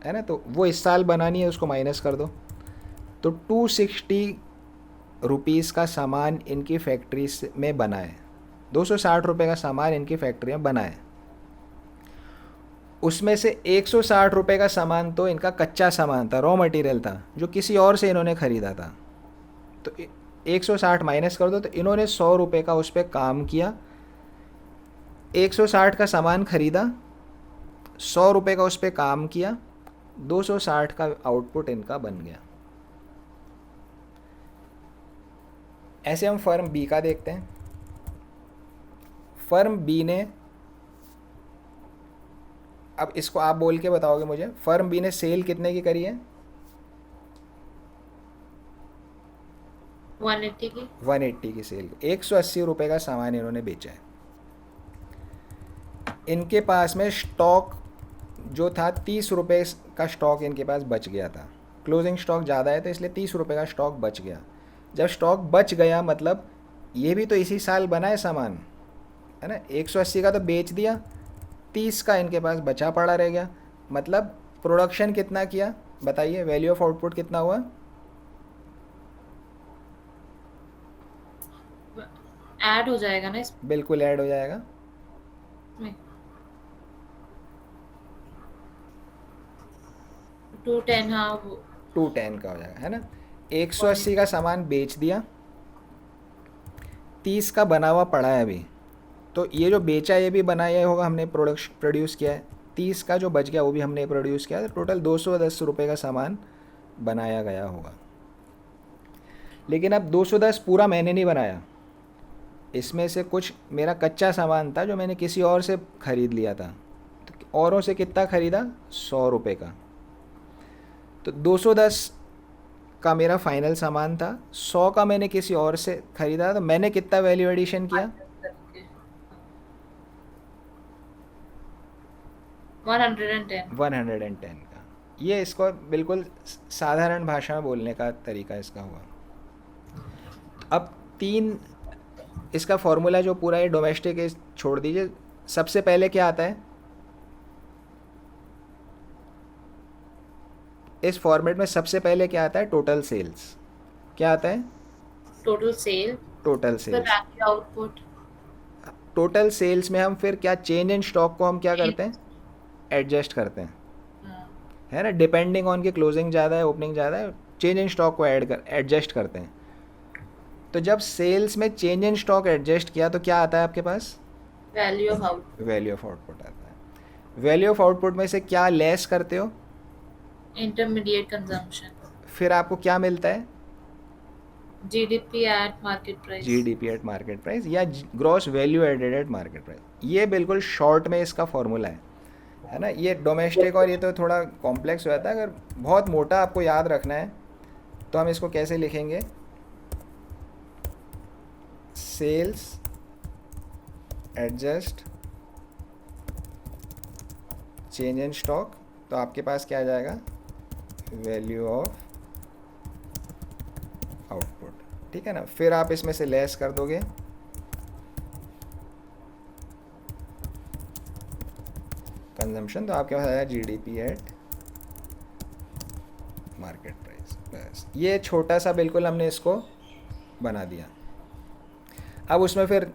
है ना, तो वो इस साल बनानी है, उसको माइनस कर दो। तो 260 रुपीज़ का सामान इनकी फैक्ट्री में बना है, 260 रुपये का सामान इनकी फैक्ट्री में बना है। उसमें से 160 रुपये का सामान तो इनका कच्चा सामान था, रॉ मटेरियल था, जो किसी और से इन्होंने ख़रीदा था। तो 160 माइनस कर दो, तो इन्होंने 100 रुपये का उस पर काम किया, 160 का सामान ख़रीदा, 100 रुपये का उस पर काम किया, 260 का आउटपुट इनका बन गया। ऐसे हम फर्म बी का देखते हैं। फर्म बी ने, अब इसको आप बोल के बताओगे मुझे, फर्म बी ने सेल कितने की करी है? 180 की। 180 की सेल, 180 रुपये का सामान इन्होंने बेचा है। इनके पास में स्टॉक जो था 30 रुपये का स्टॉक इनके पास बच गया था, क्लोजिंग स्टॉक ज़्यादा है तो इसलिए 30 रुपये का स्टॉक बच गया। जब स्टॉक बच गया मतलब ये भी तो इसी साल बना है सामान, है ना, 180 का तो बेच दिया, 30 का इनके पास बचा पड़ा रह गया, मतलब प्रोडक्शन कितना किया बताइए, वैल्यू ऑफ आउटपुट कितना हुआ? ऐड हो जाएगा ना इसमें? बिल्कुल ऐड हो जाएगा। 210, हाँ 210 का हो जाएगा, है ना। 180 का सामान बेच दिया, 30 का बना हुआ पड़ा है अभी, तो ये जो बेचा ये भी बनाया होगा हमने, प्रोड्यूस किया है, 30 का जो बच गया वो भी हमने प्रोड्यूस किया, तो टोटल 210 रुपये का सामान बनाया गया होगा। लेकिन अब 210 पूरा मैंने नहीं बनाया, इसमें से कुछ मेरा कच्चा सामान था जो मैंने किसी और से ख़रीद लिया था। तो औरों से कितना ख़रीदा? 100 रुपये का। तो 210 का मेरा फाइनल सामान था, 100 का मैंने किसी और से ख़रीदा, तो मैंने कितना वैल्यू एडिशन किया? 110 का। ये इसको बिल्कुल साधारण भाषा में बोलने का तरीका इसका हुआ। अब तीन इसका फॉर्मूला जो पूरा ये डोमेस्टिक है छोड़ दीजिए, सबसे पहले क्या आता है इस फॉर्मेट में? सबसे पहले क्या आता है? Total sales. क्या आता है? टोटल सेल, टोटल फिर sales. Value output. Total sales में हम फिर क्या, चेंज इन स्टॉक को हम क्या करते हैं? एडजस्ट करते हैं, है ना, डिपेंडिंग ऑन की क्लोजिंग ज़्यादा है ओपनिंग ज़्यादा है, चेंज इन स्टॉक को एडजस्ट करते हैं। तो जब सेल्स में चेंज इन स्टॉक एडजस्ट किया तो क्या आता है आपके पास? Value of output. Value of output आता है। वैल्यू ऑफ आउटपुट में से क्या लेस करते हो? Intermediate consumption. फिर आपको क्या मिलता है? GDP at market price. GDP at market price या gross value added at market price. ये बिल्कुल शॉर्ट में इसका फॉर्मूला है ना। ये डोमेस्टिक और ये तो थोड़ा कॉम्प्लेक्स हो जाता है, अगर बहुत मोटा आपको याद रखना है तो हम इसको कैसे लिखेंगे? Sales adjust change in stock, तो आपके पास क्या आ जाएगा? वैल्यू ऑफ आउटपुट, ठीक है ना। फिर आप इसमें से लेस कर दोगे, कंजम्पशन, तो आपके पास आएगा जीडीपी एट मार्केट प्राइस। बस ये छोटा सा बिल्कुल हमने इसको बना दिया। अब उसमें फिर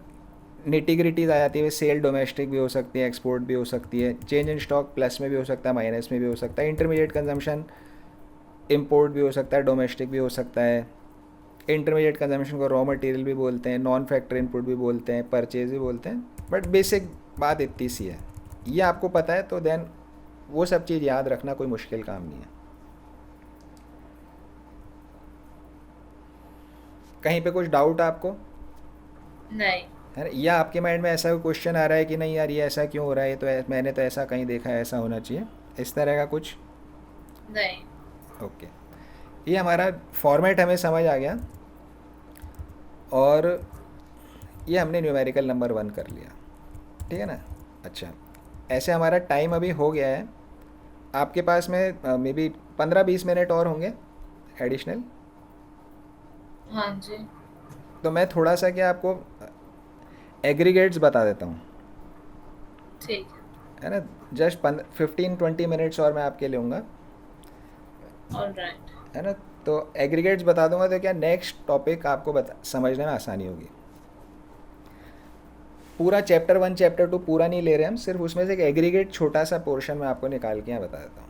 निटी ग्रिटीज आ जाती है, सेल डोमेस्टिक भी हो सकती है, एक्सपोर्ट भी हो सकती है, चेंज इन स्टॉक प्लस में भी हो सकता है, माइनस में भी हो सकता है, इंटरमीडिएट कंजम्पशन इंपोर्ट भी हो सकता है, डोमेस्टिक भी हो सकता है। इंटरमीडिएट कंजम्पशन को रॉ मटेरियल भी बोलते हैं, नॉन फैक्टर इनपुट भी बोलते हैं, परचेज भी बोलते हैं, बट बेसिक बात इतनी सी है, ये आपको पता है तो देन वो सब चीज़ याद रखना कोई मुश्किल काम नहीं है। कहीं पे कुछ डाउट आपको नहीं। है ना, या आपके माइंड में ऐसा कोई क्वेश्चन आ रहा है कि नहीं यार ये ऐसा क्यों हो रहा है, ये तो मैंने तो ऐसा कहीं देखा है, ऐसा होना चाहिए, इस तरह का कुछ? नहीं। ओके, ये हमारा फॉर्मेट हमें समझ आ गया, और ये हमने न्यूमेरिकल नंबर 1 कर लिया, ठीक है ना। अच्छा, ऐसे हमारा टाइम अभी हो गया है। आपके पास में मे बी 15-20 मिनट और होंगे एडिशनल। हाँ जी। तो मैं थोड़ा सा क्या आपको एग्रीगेट्स बता देता हूँ, ठीक है ना। जस्ट 15-20 मिनट्स और मैं आपके लूँगा, है। All right. है ना। तो एग्रीगेट्स बता दूंगा तो क्या नेक्स्ट टॉपिक आपको समझने में आसानी होगी। पूरा चैप्टर 1 चैप्टर 2 पूरा नहीं ले रहे हम, सिर्फ उसमें से एक एग्रीगेट छोटा सा पोर्शन मैं आपको निकाल के यहाँ बता देता हूँ।